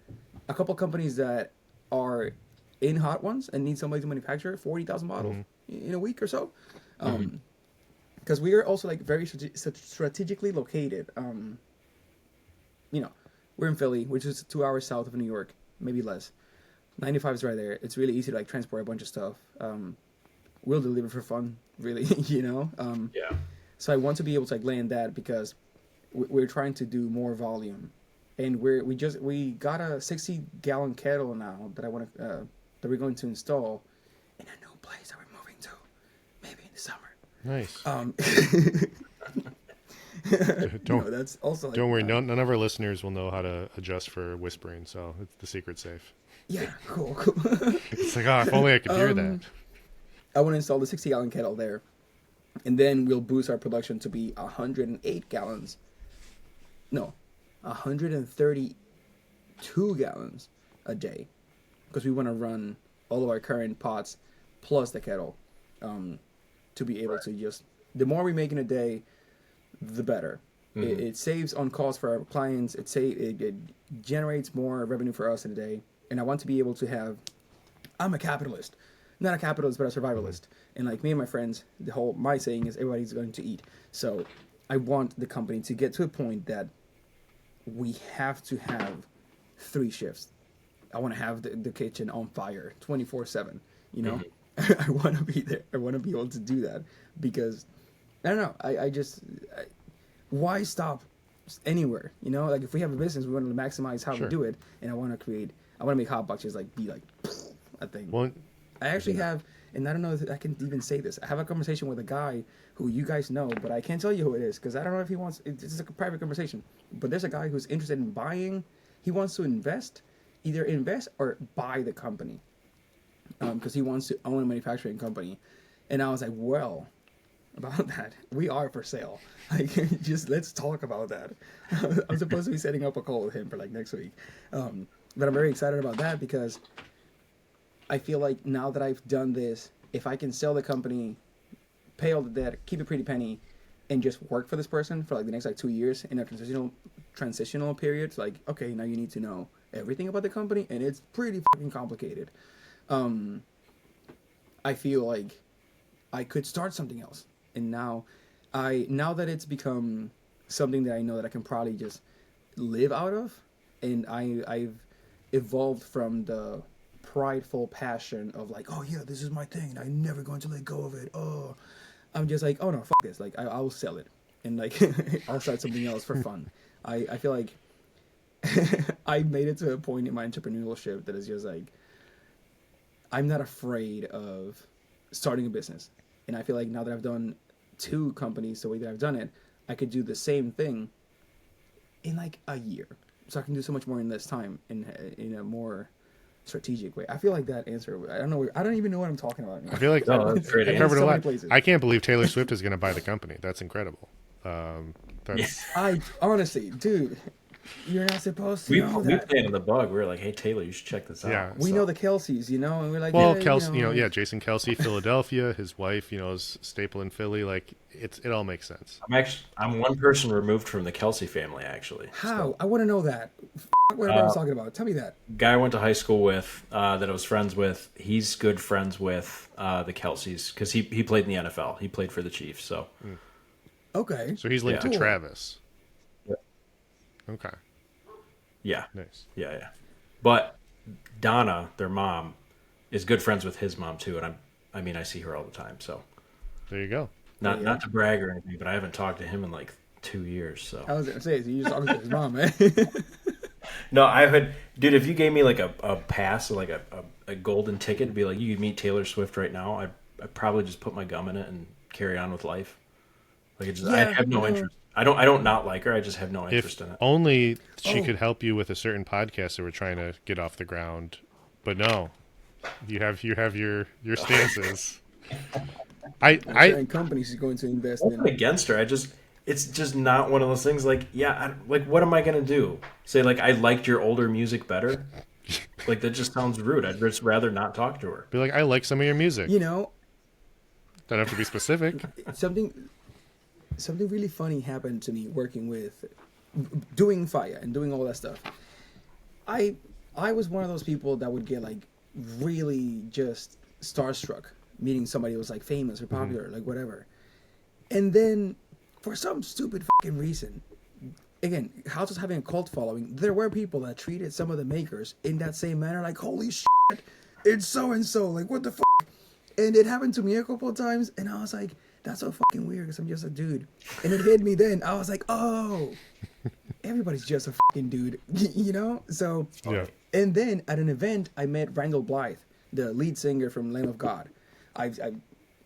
a couple companies that are in hot ones and need somebody to manufacture 40,000 bottles in a week or so. Because we are also like very strategically located. You know, we're in Philly, which is 2 hours south of New York, maybe less. 95 is right there. It's really easy to like transport a bunch of stuff. We'll deliver for fun, really, you know? Yeah. So I want to be able to like land that, because we're trying to do more volume, and we got a 60-gallon kettle now that that we're going to install in a new place that we're moving to, maybe in the summer. Nice. That's also like, don't worry. None of our listeners will know how to adjust for whispering, so it's the secret's safe. Yeah, cool. It's like, if only I could hear that. I want to install the 60-gallon kettle there, and then we'll boost our production to be 108 gallons. No, 132 gallons a day, because we want to run all of our current pots plus the kettle to be able to just, the more we make in a day, the better. It saves on cost for our clients. It generates more revenue for us in a day. And I want to be able to have, I'm a capitalist, not a capitalist, but a survivalist. And like me and my friends, my saying is everybody's going to eat. So I want the company to get to a point that we have to have 3 shifts. I want to have the kitchen on fire 24/7, you know? I want to be there. I want to be able to do that, because I don't know. Why stop anywhere? You know, like if we have a business, we want to maximize how we do it. And I want to make hot boxes like be like a thing. Well, I actually have, and I don't know if I can even say this. I have a conversation with a guy who you guys know, but I can't tell you who it is, because I don't know if he wants. It's like a private conversation. But there's a guy who's interested in buying. He wants to either invest or buy the company, because he wants to own a manufacturing company. And I was like, well, about that, we are for sale. Like, just let's talk about that. I'm supposed to be setting up a call with him for like next week. But I'm very excited about that, because I feel like now that I've done this, if I can sell the company, pay all the debt, keep a pretty penny, and just work for this person for like the next like 2 years in a transitional period, like, okay, now you need to know everything about the company, and it's pretty fucking complicated. I feel like I could start something else. And now that it's become something that I know that I can probably just live out of, and I've evolved from the prideful passion of like, oh yeah, this is my thing, and I'm never going to let go of it. Oh, I'm just like, oh no, fuck this. Like, I'll sell it, and like I'll start something else for fun. I feel like I made it to a point in my entrepreneurship that is just like, I'm not afraid of starting a business. And I feel like now that I've done 2 companies the way that I've done it, I could do the same thing in like a year. So I can do so much more in less time in a more strategic way. I feel like that answer, I don't know. I don't even know what I'm talking about anymore. I feel like that's great. I covered a so lot. many places. I can't believe Taylor Swift is going to buy the company. That's incredible. I honestly, dude, You're not supposed to We know we that. planted the bug. We were like, hey Taylor, you should check this out. Yeah. We So, know the Kelseys, you know, and we're like, Well, yeah, Kelsey, like, yeah, Jason Kelsey, Philadelphia. His wife, is staple in Philly. Like it all makes sense. I'm one person removed from the Kelsey family actually. how? So, I want to know that. Whatever I was talking about. Tell me that. guy I went to high school with, that I was friends with, he's good friends with the Kelseys because he played in the NFL. He played for the Chiefs. So Okay. So he's linked Yeah. to Cool. Travis. Yeah. Okay. yeah, Nice. yeah. But Donna, their mom, is good friends with his mom too, and I see her all the time. So There you go. not to brag or anything, but I haven't talked to him in like 2 years. So I was gonna say, so you just talking to his mom, man. no, I would, dude. If you gave me like a pass, like a golden ticket, to be like you could meet Taylor Swift right now, I'd probably just put my gum in it and carry on with life. Like I Yeah, have no interest. I don't not like her. I just have no interest If in it. only she Oh. could help you with a certain podcast that we're trying to get off the ground, but no, you have your stances. Certain companies is going to invest I'm not in. against her. It's just not one of those things. Like, yeah, like what am I gonna do? Say like I liked your older music better? Like that just sounds rude. I'd just rather not talk to her. Be like, I like some of your music. You know, Don't have to be specific. something really funny happened to me working with, doing fire and doing all that stuff. I was one of those people that would get like really just starstruck meeting somebody who was like famous or popular, like whatever. And then for some stupid fucking reason, again, House was having a cult following. There were people that treated some of the makers in that same manner, like, holy shit, it's so and so, like what the fuck? And it happened to me a couple of times, and I was like, that's so fucking weird because I'm just a dude. And it hit me then. I was like, oh, everybody's just a fucking dude, you know? So, Yeah. and then at an event, I met Randall Blythe, the lead singer from Lamb of God. I've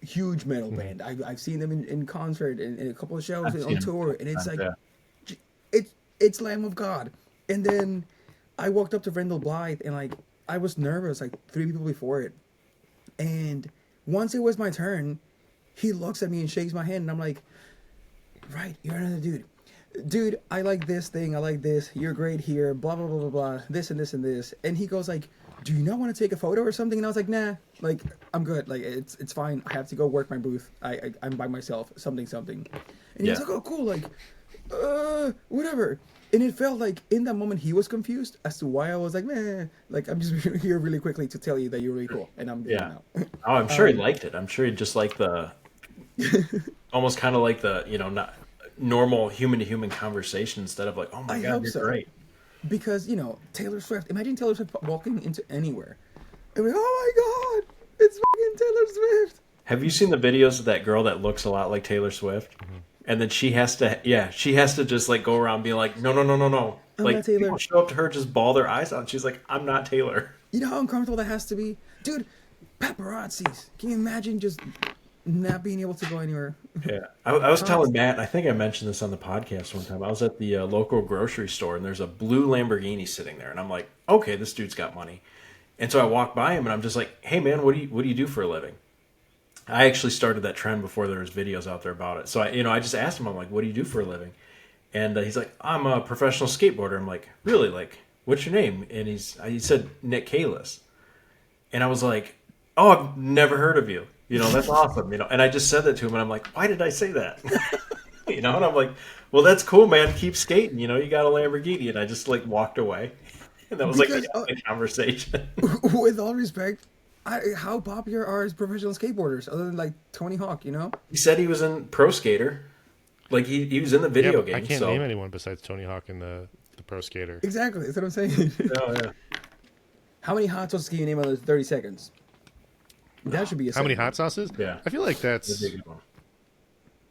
huge metal band. I've seen them in concert and in a couple of shows I've and seen on them tour, and it's like, yeah. it's Lamb of God. And then I walked up to Randall Blythe, and like I was nervous, like 3 people before it. And once it was my turn, he looks at me and shakes my hand, and I'm like, right, you're another dude. Dude, I like this thing, I like this, you're great here, blah, blah, blah, blah, blah, this and this and this. And he goes like, do you not want to take a photo or something? And I was like, nah, like, I'm good. Like, it's fine. I have to go work my booth. I'm by myself, something. And he was Yeah. like, oh, cool, like, whatever. And it felt like in that moment he was confused as to why I was like, meh, like, I'm just here really quickly to tell you that you're really cool. And I'm doing Yeah. now. Oh, I'm sure he liked it. I'm sure he just liked the almost kind of like the, not normal human to human conversation instead of like, oh my I God, hope you're so. great. Because, Taylor Swift, imagine Taylor Swift walking into anywhere. And we're like, oh my God, it's fucking Taylor Swift. Have you seen the videos of that girl that looks a lot like Taylor Swift? And then she has to just like go around being like, no. I'm Like not Taylor. people show up to her, just ball their eyes out. She's like, I'm not Taylor. You know how uncomfortable that has to be? Dude, paparazzis. Can you imagine just not being able to go anywhere? Yeah, I was telling Matt. I think I mentioned this on the podcast one time. I was at the local grocery store, and there's a blue Lamborghini sitting there, and I'm like, okay, this dude's got money. And so I walk by him, and I'm just like, hey man, what do you do for a living? I actually started that trend before there was videos out there about it. So I just asked him, I'm like, what do you do for a living? And he's like, I'm a professional skateboarder. I'm like, really? Like, what's your name? And he said Nick Kalis. And I was like, oh, I've never heard of you. That's awesome. And I just said that to him, and I'm like, why did I say that? And I'm like, well, that's cool, man. Keep skating. You got a Lamborghini. And I just like walked away. And that was Because, like a conversation. With all respect, how popular are professional skateboarders other than like Tony Hawk, He said he was in Pro Skater. Like he was in the video but game. I can't so. name anyone besides Tony Hawk and the pro skater. Exactly, that's what I'm saying. Oh, yeah. How many hot sauces can you name in 30 seconds? That should be a How many segment. hot sauces? Yeah. I feel like That'd that's. be a good one.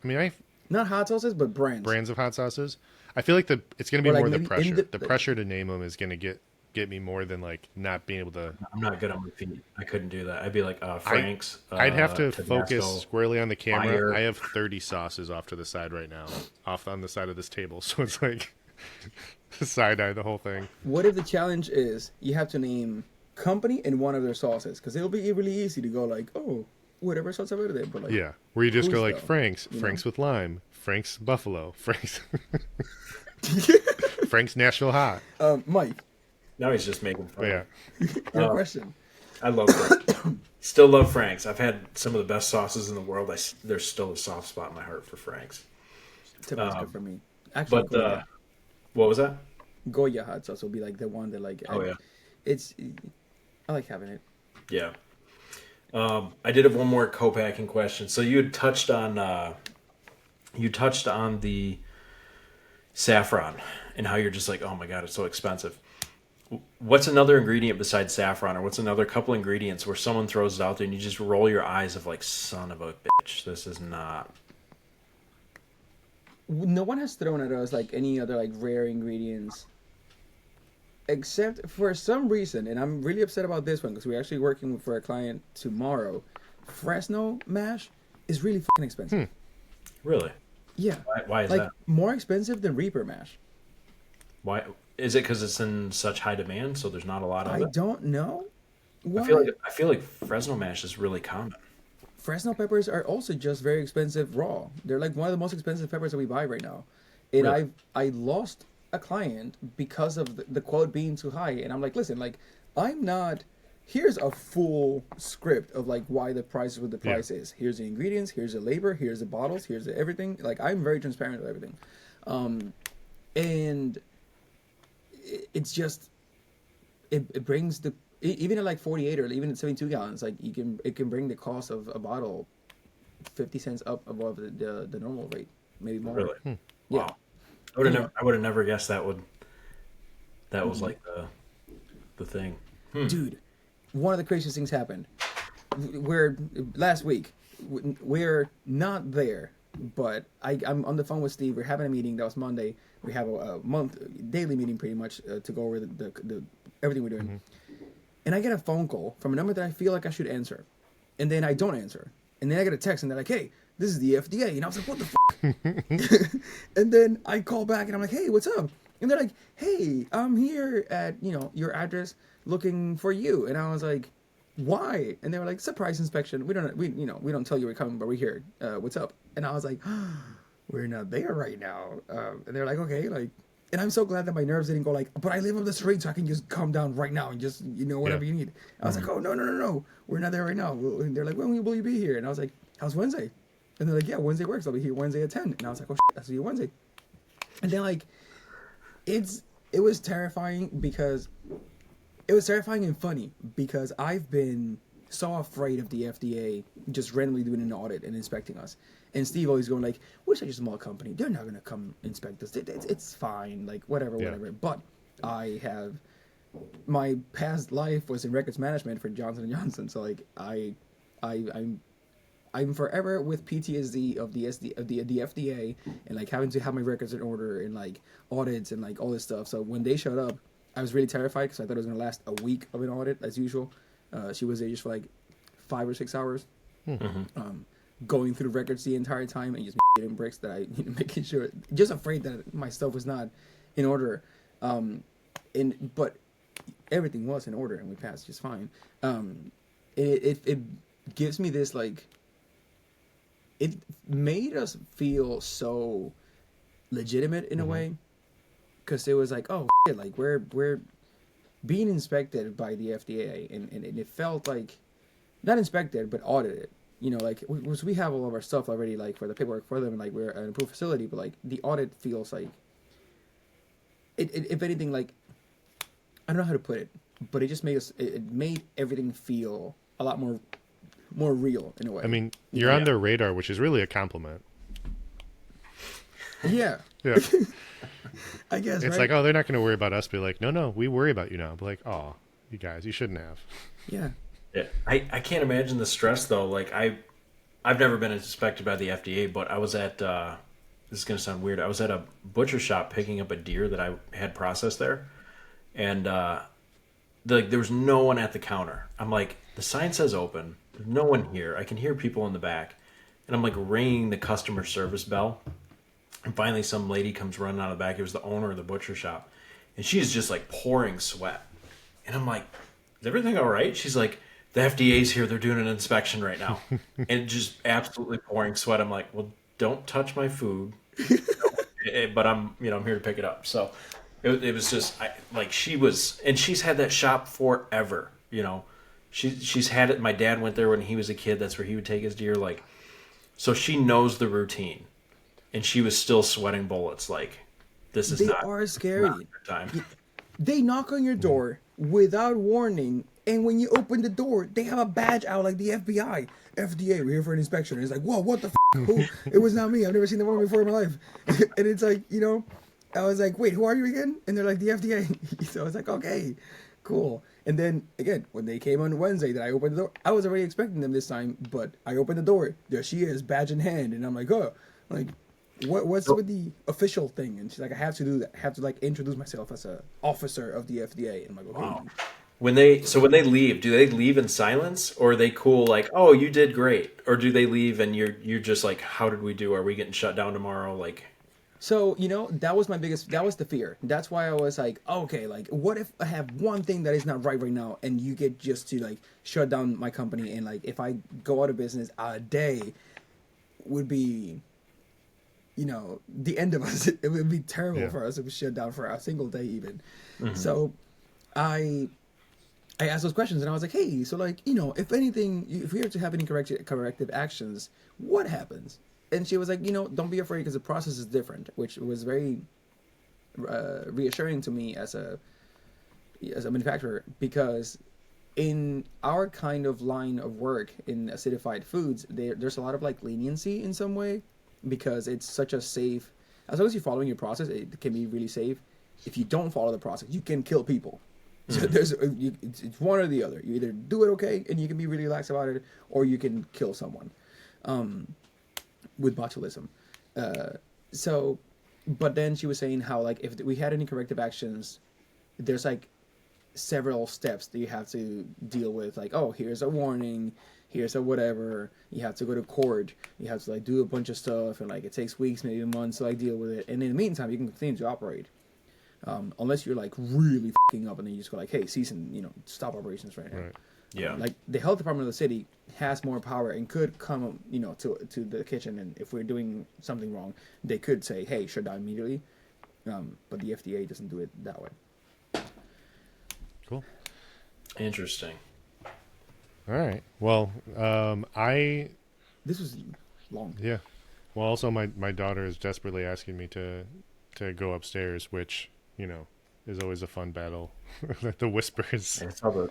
I mean, I Not hot sauces, but brands. of hot sauces. I feel like it's going to be Or like more the maybe pressure. in The pressure to name them is going to get me more than like not being able to. I'm not good on my feet. I couldn't do that. I'd be like Frank's. I'd have to Tabasco. focus squarely on the camera. Fire. I have 30 sauces off to the side right now, off on the side of this table. So it's like side eye the whole thing. What if the challenge is you have to name company and one of their sauces? Because it'll be really easy to go like, oh, whatever sauce I've ordered, but like, Yeah, where you just go who's like though, Frank's you know? with lime, Frank's buffalo, Frank's. Frank's Nashville hot. Mike, Now he's just making But fun. yeah. your question. I love Frank's. Still love Frank's. I've had some of the best sauces in the world. There's still a soft spot in my heart for Frank's. Tabasco for me. Actually, But what was that? Goya hot sauce will be like the one that like. Oh, yeah. It's. I like having it. Yeah. I did have one more co-packing question. So you had touched on the saffron and how you're just like, oh my god, it's so expensive. What's another ingredient besides saffron, or what's another couple ingredients where someone throws it out there and you just roll your eyes of like, son of a bitch, this is not. No one has thrown at us like any other like rare ingredients, except for some reason, and I'm really upset about this one because we're actually working for a client tomorrow. Fresno mash is really fucking expensive. Really? Yeah. Why is like that? more expensive than Reaper mash. Why is it? Because it's in such high demand, so there's not a lot of I it. don't know. Why? I feel like Fresno mash is really common. Fresno peppers are also just very expensive raw. They're like one of the most expensive peppers that we buy right now. And Really? I lost a client because of the quote being too high. And I'm like, listen, like I'm not. Here's a full script of like why the price is what the price is. Here's the ingredients. Here's the labor. Here's the bottles. Here's the everything. Like I'm very transparent with everything, and it's just it brings the even at like 48 or even at 72 gallons, like it can bring the cost of a bottle 50 cents up above the normal rate, maybe more. Really? Yeah. Wow. I would have never guessed that was like the thing. Dude, one of the craziest things happened. We're last week. We're not there, but I'm on the phone with Steve. We're having a meeting. That was Monday. We have a daily meeting pretty much to go over the everything we're doing. And I get a phone call from a number that I feel like I should answer, and then I don't answer, and then I get a text and they're like, "Hey, this is the FDA," and I was like, "What the fuck?" And then I call back and I'm like, "Hey, what's up?" And they're like, "Hey, I'm here at your address looking for you," and I was like, "Why?" And they were like, "Surprise inspection. We don't tell you we're coming, but we're here. What's up?" And I was like, "We're not there right now." And they're like, "Okay, like." And I'm so glad that my nerves didn't go like, but I live up the street, so I can just come down right now and just, whatever you need. I was like, oh, no. We're not there right now. And they're like, when will you be here? And I was like, how's Wednesday? And they're like, yeah, Wednesday works. I'll be here Wednesday at 10. And I was like, oh, shit, I'll see you Wednesday. And then, like, it was terrifying because it was terrifying and funny because I've been so afraid of the FDA just randomly doing an audit and inspecting us. And Steve always going like, we're such a small company. They're not going to come inspect us. It's fine. Like, whatever. But I have... My past life was in records management for Johnson & Johnson. So, like, I'm forever with PTSD of the FDA and, like, having to have my records in order and, like, audits and, like, all this stuff. So when they showed up, I was really terrified because I thought it was going to last a week of an audit, as usual. She was there just for, like, 5 or 6 hours. Going through the records the entire time and just getting bricks that I making sure, just afraid that my stuff was not in order, but everything was in order and we passed just fine. It gives me this like, it made us feel so legitimate in a way, because it was like, oh shit, like we're being inspected by the FDA and it felt like not inspected but audited. Like we have all of our stuff already, like for the paperwork for them, and like we're an approved facility, but like the audit feels like it if anything, like I don't know how to put it, but it just made us. It made everything feel a lot more real in a way. I mean, you're on their radar, which is really a compliment. Yeah. Yeah. I guess It's right? like, oh, they're not going to worry about us. Be like, no, we worry about you now. Be like, oh, you guys, you shouldn't have. Yeah. Yeah, I can't imagine the stress though. Like I've never been inspected by the FDA, but I was at this is gonna sound weird. I was at a butcher shop picking up a deer that I had processed there, and there was no one at the counter. I'm like, the sign says open. There's no one here. I can hear people in the back, and I'm like ringing the customer service bell, and finally some lady comes running out of the back. It was the owner of the butcher shop, and she's just like pouring sweat, and I'm like, is everything all right? She's like, the FDA's here. They're doing an inspection right now. And just absolutely pouring sweat. I'm like, well, don't touch my food. but I'm I'm here to pick it up. So it was just like she was, and she's had that shop forever. She's had it. My dad went there when he was a kid. That's where he would take his deer. Like, so she knows the routine, and she was still sweating bullets. Like, this is They not are scary. not her time. They knock on your door without warning, and when you open the door, they have a badge out like the FBI. FDA, we're here for an inspection. And it's like, whoa, what the f? Who? It was not me. I've never seen the woman before in my life. And it's like, I was like, wait, who are you again? And they're like, the FDA. So I was like, okay, cool. And then again, when they came on Wednesday, that I opened the door, I was already expecting them this time, but I opened the door. There she is, badge in hand, and I'm like, oh, like, what's with the official thing? And she's like, I have to do that. I have to like introduce myself as a officer of the FDA. And I'm like, okay. Wow. When they leave, do they leave in silence, or are they cool like, oh, you did great, or do they leave and you're just like, how did we do? Are we getting shut down tomorrow? Like, So, that was that was the fear. That's why I was like, okay, like, what if I have one thing that is not right now and you get just to, like, shut down my company, and, like, if I go out of business, a day would be, the end of us. It would be terrible for us if we shut down for a single day even. Mm-hmm. So, I asked those questions, and I was like, hey, so, like, if anything, if we are to have any corrective actions, what happens? And she was like, don't be afraid, because the process is different, which was very reassuring to me as a manufacturer, because in our kind of line of work in acidified foods, there's a lot of like leniency in some way, because it's such a safe, as long as you're following your process, it can be really safe. If you don't follow the process, you can kill people. So it's one or the other. You either do it okay and you can be really relaxed about it, or you can kill someone. With botulism. But then she was saying how, like, if we had any corrective actions, there's like several steps that you have to deal with. Like, oh, here's a warning, here's a whatever. You have to go to court. You have to like do a bunch of stuff, and like it takes weeks, maybe months to like deal with it. And in the meantime, you can continue to operate. Unless you're like really fucking up, and then you just go like, hey, cease and stop operations right now. Right. yeah, Like the health department of the city has more power and could come, to the kitchen, and if we're doing something wrong, they could say, "Hey, shut down immediately." But the FDA doesn't do it that way. Cool. interesting. All right. Well, This was long. yeah. Well, also my daughter is desperately asking me to go upstairs, which is always a fun battle. The whispers. And it's all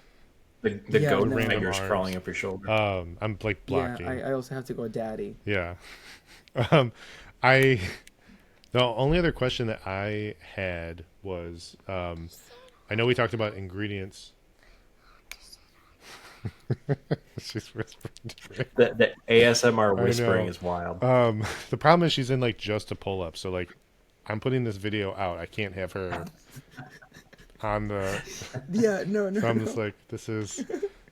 the Yeah, goat no. fingers Arms. crawling up your shoulder. I'm like blocking. Yeah, I also have to go daddy. Yeah. I the only other question that I had was I know we talked about ingredients. She's whispering. The ASMR whispering is wild. The problem is she's in like just a pull up, so like I'm putting this video out. I can't have her on the. Yeah, no. So I'm just like, this is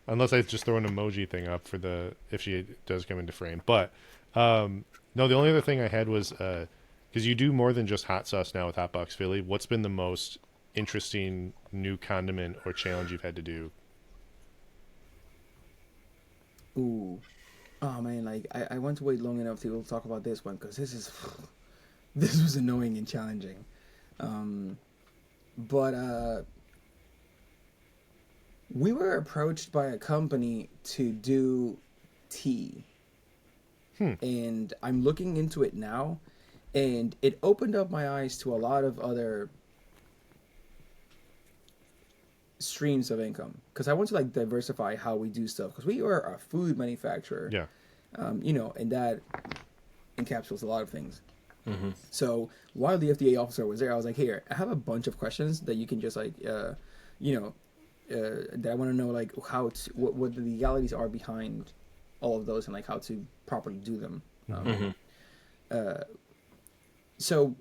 unless I just throw an emoji thing up for if she does come into frame. But no, the only other thing I had was because you do more than just hot sauce now with Hotbox Philly. What's been the most interesting new condiment or challenge you've had to do? Ooh. Oh man, like I want to wait long enough to talk about this one, because this was annoying and challenging. But we were approached by a company to do tea. And I'm looking into it now, and it opened up my eyes to a lot of other streams of income, because I want to like diversify how we do stuff, because we are a food manufacturer. Yeah. And that encapsulates a lot of things. Mm-hmm. So while the FDA officer was there, I was like, here, I have a bunch of questions that you can just like, that I want to know, like what the legalities are behind all of those, and like how to properly do them. So,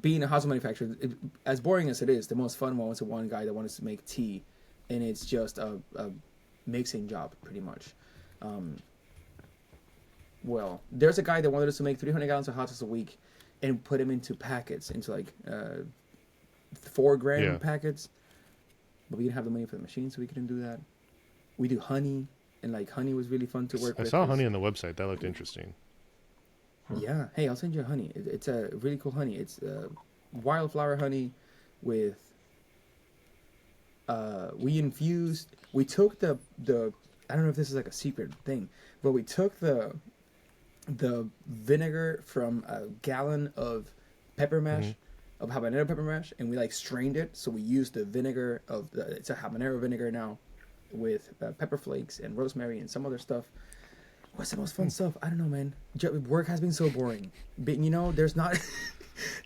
being a house manufacturer, as boring as it is, the most fun one was the one guy that wanted to make tea, and it's just a mixing job, pretty much. Well, there's a guy that wanted us to make 300 gallons of hot sauce a week and put them into packets, into like 4-gram packets. But we didn't have the money for the machine, so we couldn't do that. We do honey, and like honey was really fun to work with. I saw honey on the website. That looked interesting. Yeah. Hey, I'll send you a honey. It's a really cool honey. It's wildflower honey with we took the I don't know if this is like a secret thing, but we took the vinegar from a gallon of pepper mash, of habanero pepper mash, and we like strained it. So we used the vinegar it's a habanero vinegar now, with pepper flakes and rosemary and some other stuff. What's the most fun stuff? I don't know, man. Work has been so boring, but there's not.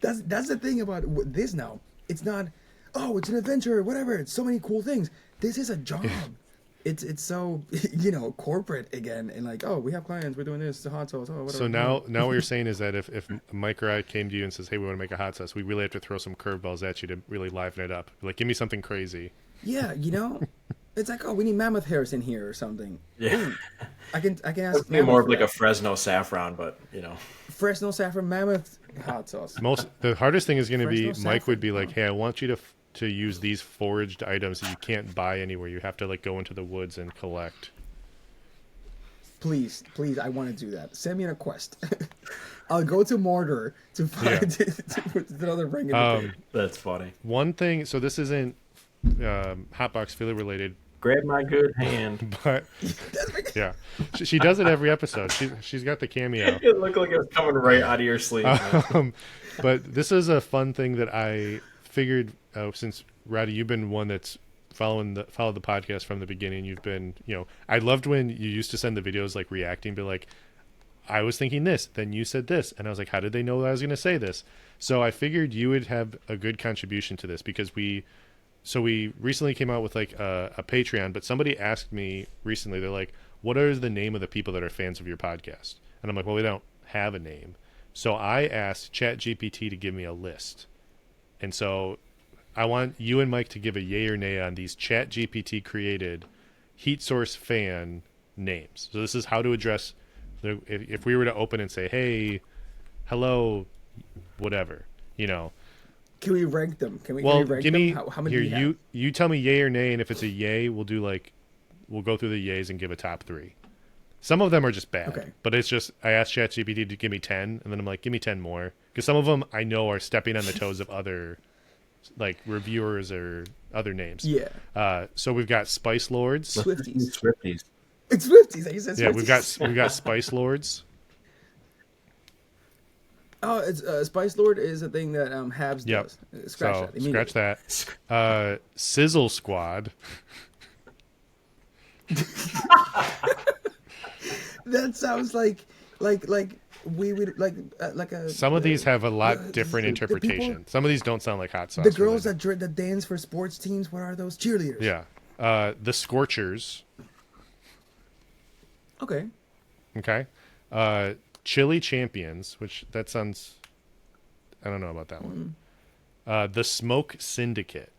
that's the thing about this now. It's not. Oh, it's an adventure, whatever. It's so many cool things. This is a job. It's so corporate again, and like, oh, we have clients, we're doing this, it's a hot sauce, oh, whatever. So now what you're saying is that if Mike or I came to you and says, hey, we want to make a hot sauce, we really have to throw some curveballs at you to really liven it up. Like, give me something crazy. Yeah, it's like, oh, we need mammoth hairs in here or something. Yeah. Ooh, I can ask. It'd be more of like a Fresno saffron, but Fresno saffron mammoth hot sauce. The hardest thing is going to be Fresno Mike would be saffron, like, hey, I want you to use these foraged items that you can't buy anywhere. You have to like go into the woods and collect. Please, I want to do that. Send me on a quest. I'll go to Mordor to find to put another ring in the pig. That's funny. One thing, so this isn't Hotbox Philly related, Grab my good hand. but yeah, she does it every episode. She's got the cameo. It looked like it was coming right out of your sleeve. But this is a fun thing that I figured since Radhi, you've been one that's followed the podcast from the beginning. You've been, I loved when you used to send the videos like reacting, but like, I was thinking this, then you said this, and I was like, how did they know that I was going to say this? So I figured you would have a good contribution to this because we recently came out with like a Patreon, but somebody asked me recently, they're like, what are the name of the people that are fans of your podcast? And I'm like, well, we don't have a name. So I asked ChatGPT to give me a list. And so I want you and Mike to give a yay or nay on these ChatGPT created heat source fan names. So this is how to address if we were to open and say, hey, hello, whatever, Can we rank them? Can we rank give me them? How many here. do you have? You tell me yay or nay, and if it's a yay, we'll go through the yays and give a top 3. Some of them are just bad, Okay. but it's just I asked ChatGPT to give me 10, and then I'm like, give me 10 more, because some of them I know are stepping on the toes of other like reviewers or other names. Yeah. So we've got Spice Lords. Swifties. It's Swifties. You said Swifties. Yeah, we've got Spice Lords. Oh, it's Spice Lord is a thing that Habs Yep. does. Scratch that. Scratch that. Sizzle Squad. That sounds like we would like a. Some of these have a lot different the interpretation. people- Some of these don't sound like hot sauce. The girls related. that dance for sports teams. What are those? Cheerleaders. Yeah. The Scorchers. Okay. Okay. Chili Champions, which that sounds, I don't know about that one. The Smoke Syndicate.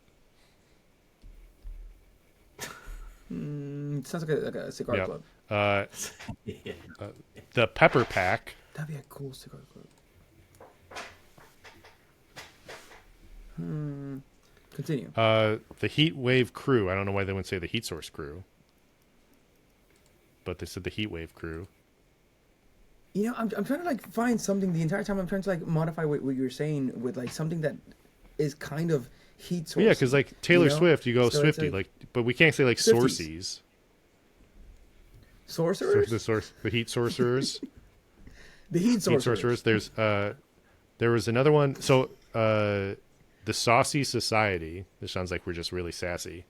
Sounds like a cigar Yep. club. The Pepper Pack. That'd be a cool cigar club. Continue. The Heat Wave Crew. I don't know why they wouldn't say the Heat Source Crew, but they said the Heat Wave Crew. I'm trying to like find something the entire time. I'm trying to like modify what you're saying with like something that is kind of heat source. Well, yeah, because like Taylor Swift, you go So it's Swifty, like- but we can't say like Swifties. Sources. Sorcerers. The Heat Sorcerers. The heat Heat sorcerers. Sorcerers. There was another one. So the Saucy Society. This sounds like we're just really sassy.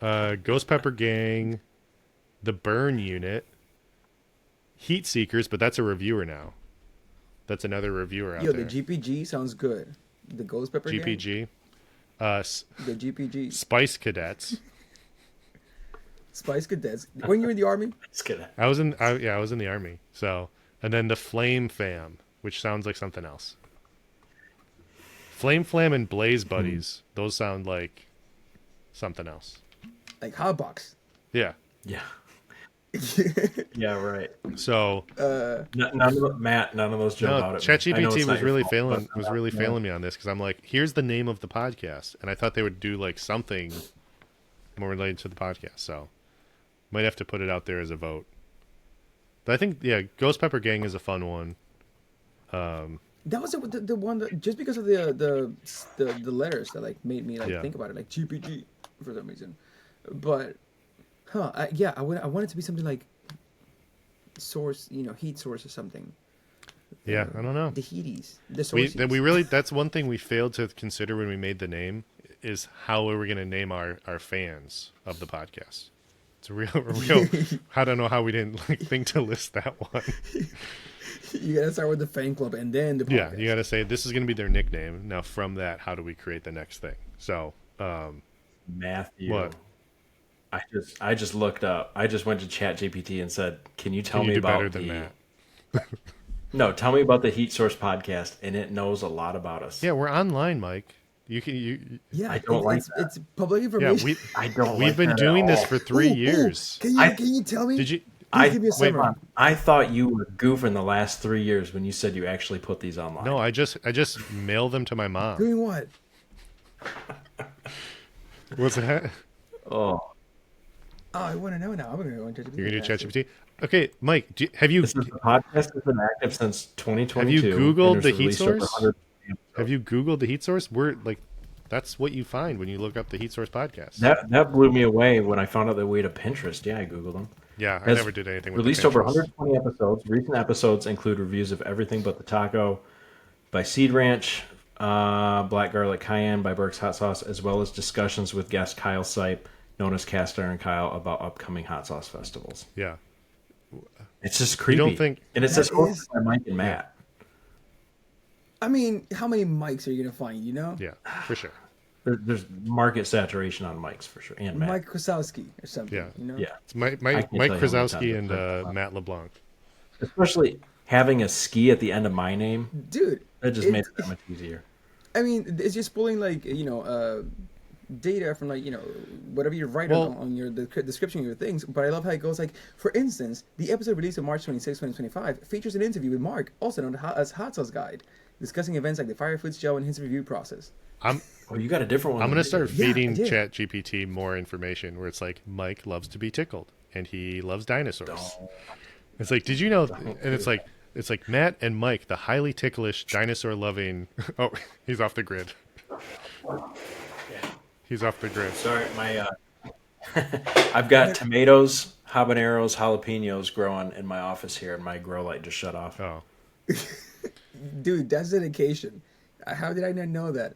Ghost Pepper Gang. The Burn Unit. Heat Seekers, but that's a reviewer now. That's another reviewer out Yo, there. the GPG sounds good. The Ghost Pepper Gang? GPG. The GPG. Spice Cadets. Spice Cadets. When you were in the army? Just kidding. I was in the army. So, and then the Flame Fam, which sounds like something else. Flame Flam and Blaze Buddies. Those sound like something else. Like Hotbox. Yeah. Yeah. Yeah, right. So None of those jump out at me. I know ChatGPT it's not was your really fault, failing but failing me on this because I'm like, here's the name of the podcast, and I thought they would do like something more related to the podcast. So might have to put it out there as a vote. But I think Ghost Pepper Gang is a fun one. That was the one that just because of the letters that like made me like Yeah. think about it, like GPG for some reason. But I want it to be something like source, heat source or something. Yeah, I don't know. The heaties, the We sources. we really that's one thing we failed to consider when we made the name is how we were going to name our fans of the podcast. It's a real. I don't know how we didn't think to list that one. You gotta start with the fan club and then the podcast. Yeah, you got to say this is going to be their nickname. Now from that, how do we create the next thing? So, Matthew. what? I just looked up. I just went to ChatGPT and said, "Can you tell Can you me do about better than that? No, tell me about the Heat Source podcast," and it knows a lot about us. Yeah, we're online, Mike. You Yeah, I don't like it's public yeah, information. I don't. we've like been that doing at this all. for 3 Ooh, years. Can you tell me? Did you? Please give me a Wait, summary. I thought you were goofing the last 3 years when you said you actually put these online. No, I just mail them to my mom. Doing what? What's that? Oh, Oh, I want to know now. I'm gonna go into ChatGPT. You're gonna do ChatGPT. Okay, Mike, have you the podcast has been active since 2022. Have you and Googled there's the heat released over source? 100 have you Googled the heat source? We're like, that's what you find when you look up the heat source podcast. That blew me away when I found out that we had a Pinterest. Yeah, I Googled them. Yeah, I Has never did anything with Released the over Pinterest. 120 episodes. Recent episodes include reviews of Everything But the Taco by Seed Ranch, Black Garlic Cayenne by Burke's Hot Sauce, as well as discussions with guest Kyle Sipe, known as Cast Iron Kyle, about upcoming hot sauce festivals. Yeah, It's just creepy. don't think- and it says That hosted is- by Mike and Matt. I mean, how many mics are you gonna find? You know, yeah, for sure. There's market saturation on Mike's for sure, and Matt. Mike Krasowski or something. Yeah. You know. Yeah, It's Mike I can't tell you how many Krasowski times and I've heard that. Matt LeBlanc. especially having a ski at the end of my name. Dude, That just made it that much easier. I mean, it's just pulling like data from like whatever you write on your the description of your things. But I love how it goes like, for instance, the episode released on March 26, 2025 features an interview with Mark, also known as Hot Sauce Guide, discussing events like the Fire Foods show and his review process. Oh, you got a different one. I'm than gonna me. start Yeah, I feeding did. ChatGPT more information where it's like Mike loves to be tickled and he loves dinosaurs. Don't. It's like, did you know? And it's like Matt and Mike, the highly ticklish, dinosaur loving. Oh, he's off the grid. He's off the grid. Sorry, my I've got tomatoes, habaneros, jalapenos growing in my office here, and my grow light just shut off. Oh, Dude, that's dedication. How did I not know that?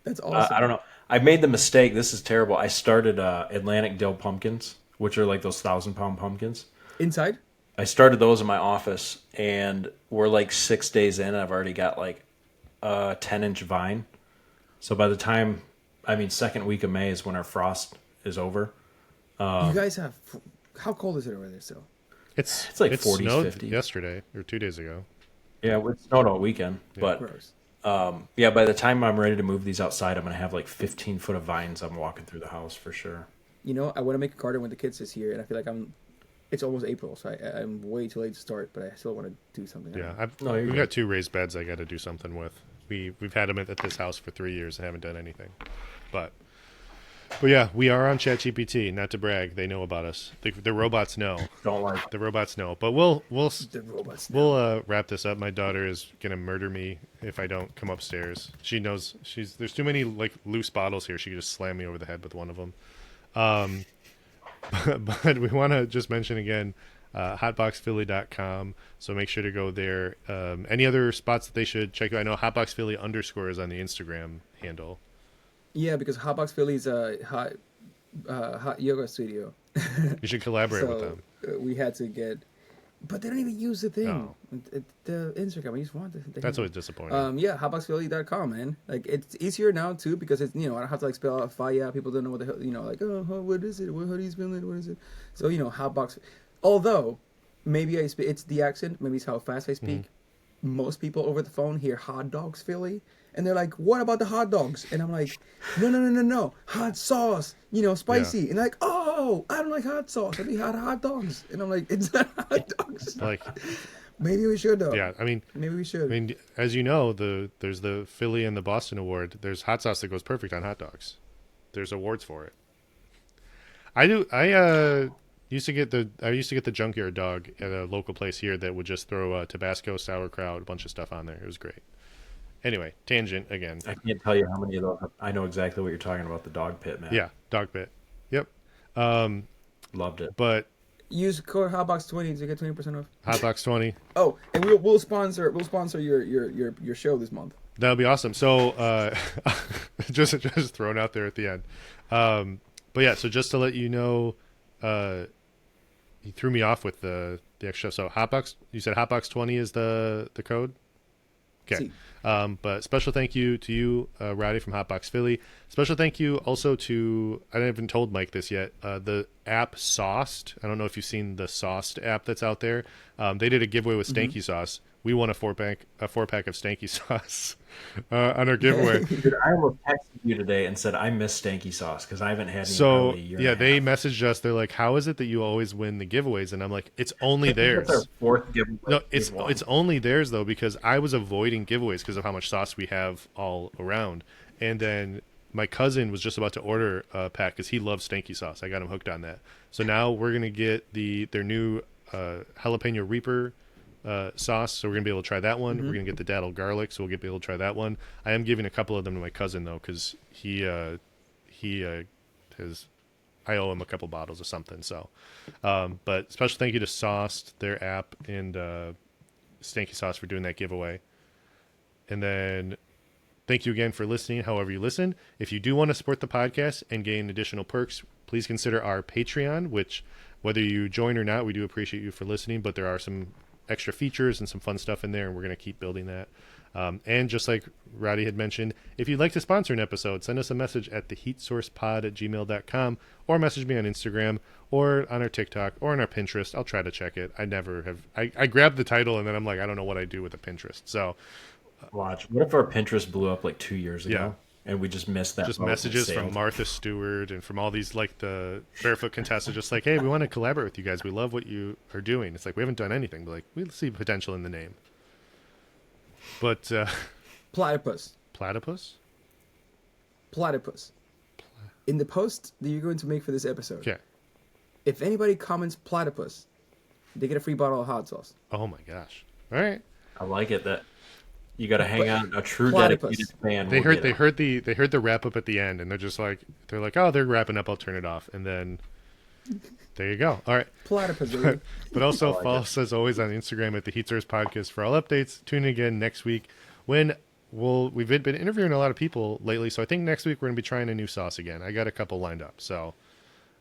That's awesome. I don't know. I made the mistake. This is terrible. I started Atlantic dill pumpkins, which are like those 1,000-pound pumpkins. Inside? I started those in my office, and we're like 6 days in, and I've already got like a 10-inch vine. So by the time, second week of May is when our frost is over. You guys have. How cold is it over there still? it's like it 40s, snowed 50s. yesterday or 2 days ago. Yeah, it snowed all weekend. But Gross. by the time I'm ready to move these outside, I'm going to have like 15 foot of vines I'm walking through the house for sure. I want to make a garden with the kids this year, and I feel like it's almost April, so I'm way too late to start, but I still want to do something. Yeah, No, you're we've good. got 2 raised beds I got to do something with. We've had them at this house for 3 years and haven't done anything. But yeah, we are on ChatGPT. Not to brag, they know about us. The robots know. Don't like The robots know. But we'll The robots. wrap this up. My daughter is gonna murder me if I don't come upstairs. She knows there's too many like loose bottles here. She could just slam me over the head with one of them. But we want to just mention again, hotboxphilly.com. So make sure to go there. Any other spots that they should check out? I know hotboxphilly _ is on the Instagram handle. Yeah, because Hotbox Philly is a hot yoga studio. You should collaborate with them. We had to get, but they don't even use the thing. No. The Instagram. We just want the That's handle. always disappointing. Yeah, hotboxphilly.com, man. Like, it's easier now too because it's I don't have to like spell out fire. People don't know what the hell like what is it? How do you spell it? What is it? So hotbox. Although maybe it's the accent. Maybe it's how fast I speak. Most people over the phone hear hot dogs Philly, and they're like, "What about the hot dogs?" And I'm like, "No, hot sauce. Spicy." Yeah. And they're like, "Oh, I don't like hot sauce. I need hot dogs." And I'm like, "It's not hot dogs." Like, Maybe we should though. yeah, Maybe we should. I mean, as you know, there's the Philly and the Boston Award. There's hot sauce that goes perfect on hot dogs. There's awards for it. I used to get the junkyard dog at a local place here that would just throw Tabasco, sauerkraut, a bunch of stuff on there. It was great. Anyway, tangent again. I can't tell you how many of those. I know exactly what you're talking about. The dog pit, man. Yeah, dog pit. Yep. Loved it. But Use code Hotbox20 to get 20% off. Hotbox 20. Oh, and we'll sponsor your show this month. That would be awesome. So just thrown out there at the end. But yeah, so just to let you know, he threw me off with the extra stuff. So Hotbox, you said Hotbox 20 is the code? Okay. See. But special thank you to you, Radhi from Hotbox Philly. Special thank you also to, I haven't told Mike this yet, the app Sauced. I don't know if you've seen the Sauced app that's out there. They did a giveaway with Stanky Sauce. We won a four pack of Stanky Sauce on our giveaway. Dude, I almost texted you today and said I miss Stanky Sauce because I haven't had any So in a year. yeah, and a they half. messaged us. They're like, "How is it that you always win the giveaways?" And I'm like, "It's only theirs." That's our fourth giveaway. No, we've won. it's only theirs though because I was avoiding giveaways because of how much sauce we have all around. And then my cousin was just about to order a pack because he loves Stanky Sauce. I got him hooked on that. So now we're gonna get their new jalapeno Reaper sauce. So we're gonna be able to try that one. We're gonna get the daddle garlic, so we'll be able to try that one. I am giving a couple of them to my cousin though because he has. I owe him a couple bottles of something. So, but special thank you to Sauced, their app, and Stanky Sauce for doing that giveaway. And then thank you again for listening, however you listen. If you do want to support the podcast and gain additional perks, please consider our Patreon, which whether you join or not, we do appreciate you for listening, but there are some extra features and some fun stuff in there, and we're going to keep building that. And just like Radhi had mentioned, if you'd like to sponsor an episode, send us a message at theheatsourcepod@gmail.com or message me on Instagram or on our TikTok or on our Pinterest. I'll try to check it. I never have. I grabbed the title and then I'm like, I don't know what I do with a Pinterest. So Watch. What if our Pinterest blew up like 2 years ago? Yeah. And we just missed that. just boat and messages from sailed? Martha Stewart and from all these like the barefoot contestants just like, hey, we want to collaborate with you guys. We love what you are doing. It's like we haven't done anything, but like we see potential in the name. But Platypus. platypus? In the post that you're going to make for this episode, Okay. if anybody comments platypus, they get a free bottle of hot sauce. Oh my gosh. All right. I like it that you got to hang on. A true Platypus. dedicated fan. They will heard get they it. heard the wrap up at the end and they're like, oh, they're wrapping up, I'll turn it off. And then there you go. All right. Platypus. Baby. But also I like follow us as always on Instagram at the Heat Source Podcast for all updates. Tune in again next week when we've been interviewing a lot of people lately. So I think next week we're gonna be trying a new sauce again. I got a couple lined up. So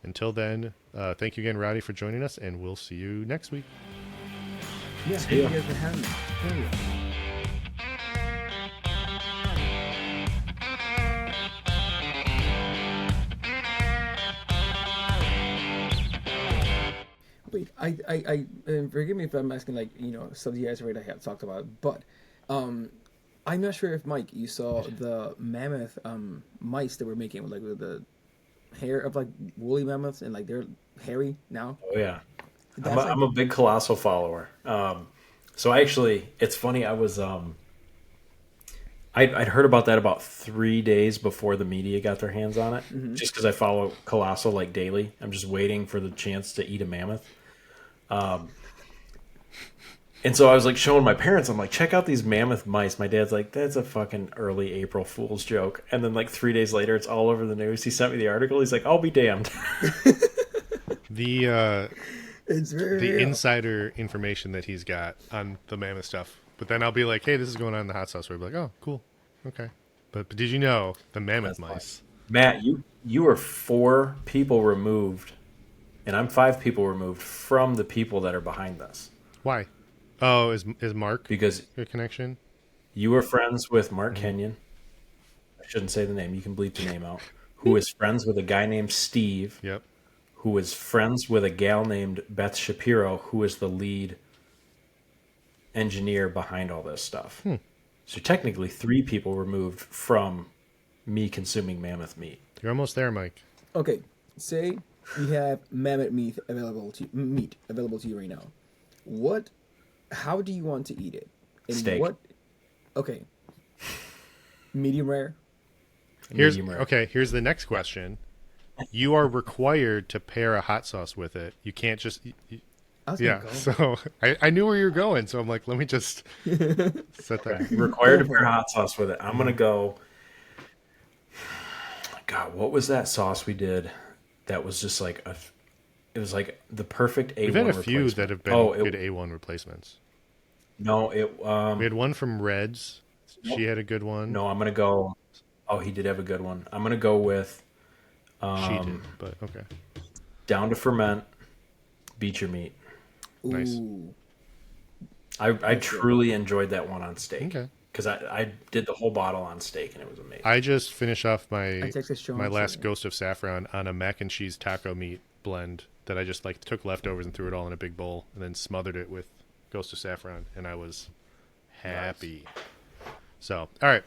until then, thank you again, Roddy, for joining us, and we'll see you next week. Yeah, See thank ya. you guys for having me. Hell yeah. Wait, I forgive me if I'm asking like stuff you guys already have talked about, but I'm not sure if Mike you saw the mammoth mice that we're making with the hair of like woolly mammoths and like they're hairy now. Oh yeah. That's I'm a big Colossal follower. So it's funny. I was I'd heard about that about 3 days before the media got their hands on it. Just because I follow Colossal like daily, I'm just waiting for the chance to eat a mammoth. And so I was like showing my parents, I'm like, check out these mammoth mice. My dad's like, that's a fucking early April Fool's joke. And then like 3 days later, it's all over the news. He sent me the article. He's like, I'll be damned. The it's very the real. insider information that he's got on the mammoth stuff. But then I'll be like, hey, this is going on in the hot sauce. We'll be like, oh, cool, okay. But did you know the mammoth That's mice? Matt, you are 4 people removed, and I'm 5 people removed from the people that are behind this. Why? Oh, is Mark Because your connection? you are friends with Mark Kenyon. I shouldn't say the name. You can bleep the name out. Who is friends with a guy named Steve, Yep. who is friends with a gal named Beth Shapiro, who is the lead engineer behind all this stuff. So technically 3 people removed from me consuming mammoth meat. You're almost there, Mike. Okay, say you have mammoth meat available to you right now. How do you want to eat it? And Steak. Okay. Medium rare. Here's Medium rare. okay. Here's the next question: you are required to pair a hot sauce with it. You can't just. I was Yeah, gonna go. so I knew where you were going, so I'm like, let me just set that. Required to Go for pair it. hot sauce with it. I'm gonna go. God, what was that sauce we did? That was just like a. It was like the perfect A1 We've had a few replacement. that have been Oh, good A1 replacements. no, it We had one from Reds. nope. She had a good one. No, I'm gonna go. Oh, he did have a good one. I'm gonna go with She did, but okay, down to ferment. Beat your meat. nice. Ooh, I that's good. truly enjoyed that one on steak Okay, because I did the whole bottle on steak and it was amazing. I just finished off I my texted Sean. my and last said, Ghost of Saffron on a mac and cheese taco meat blend that I just like took leftovers and threw it all in a big bowl and then smothered it with Ghost of Saffron, and I was happy. So, all right.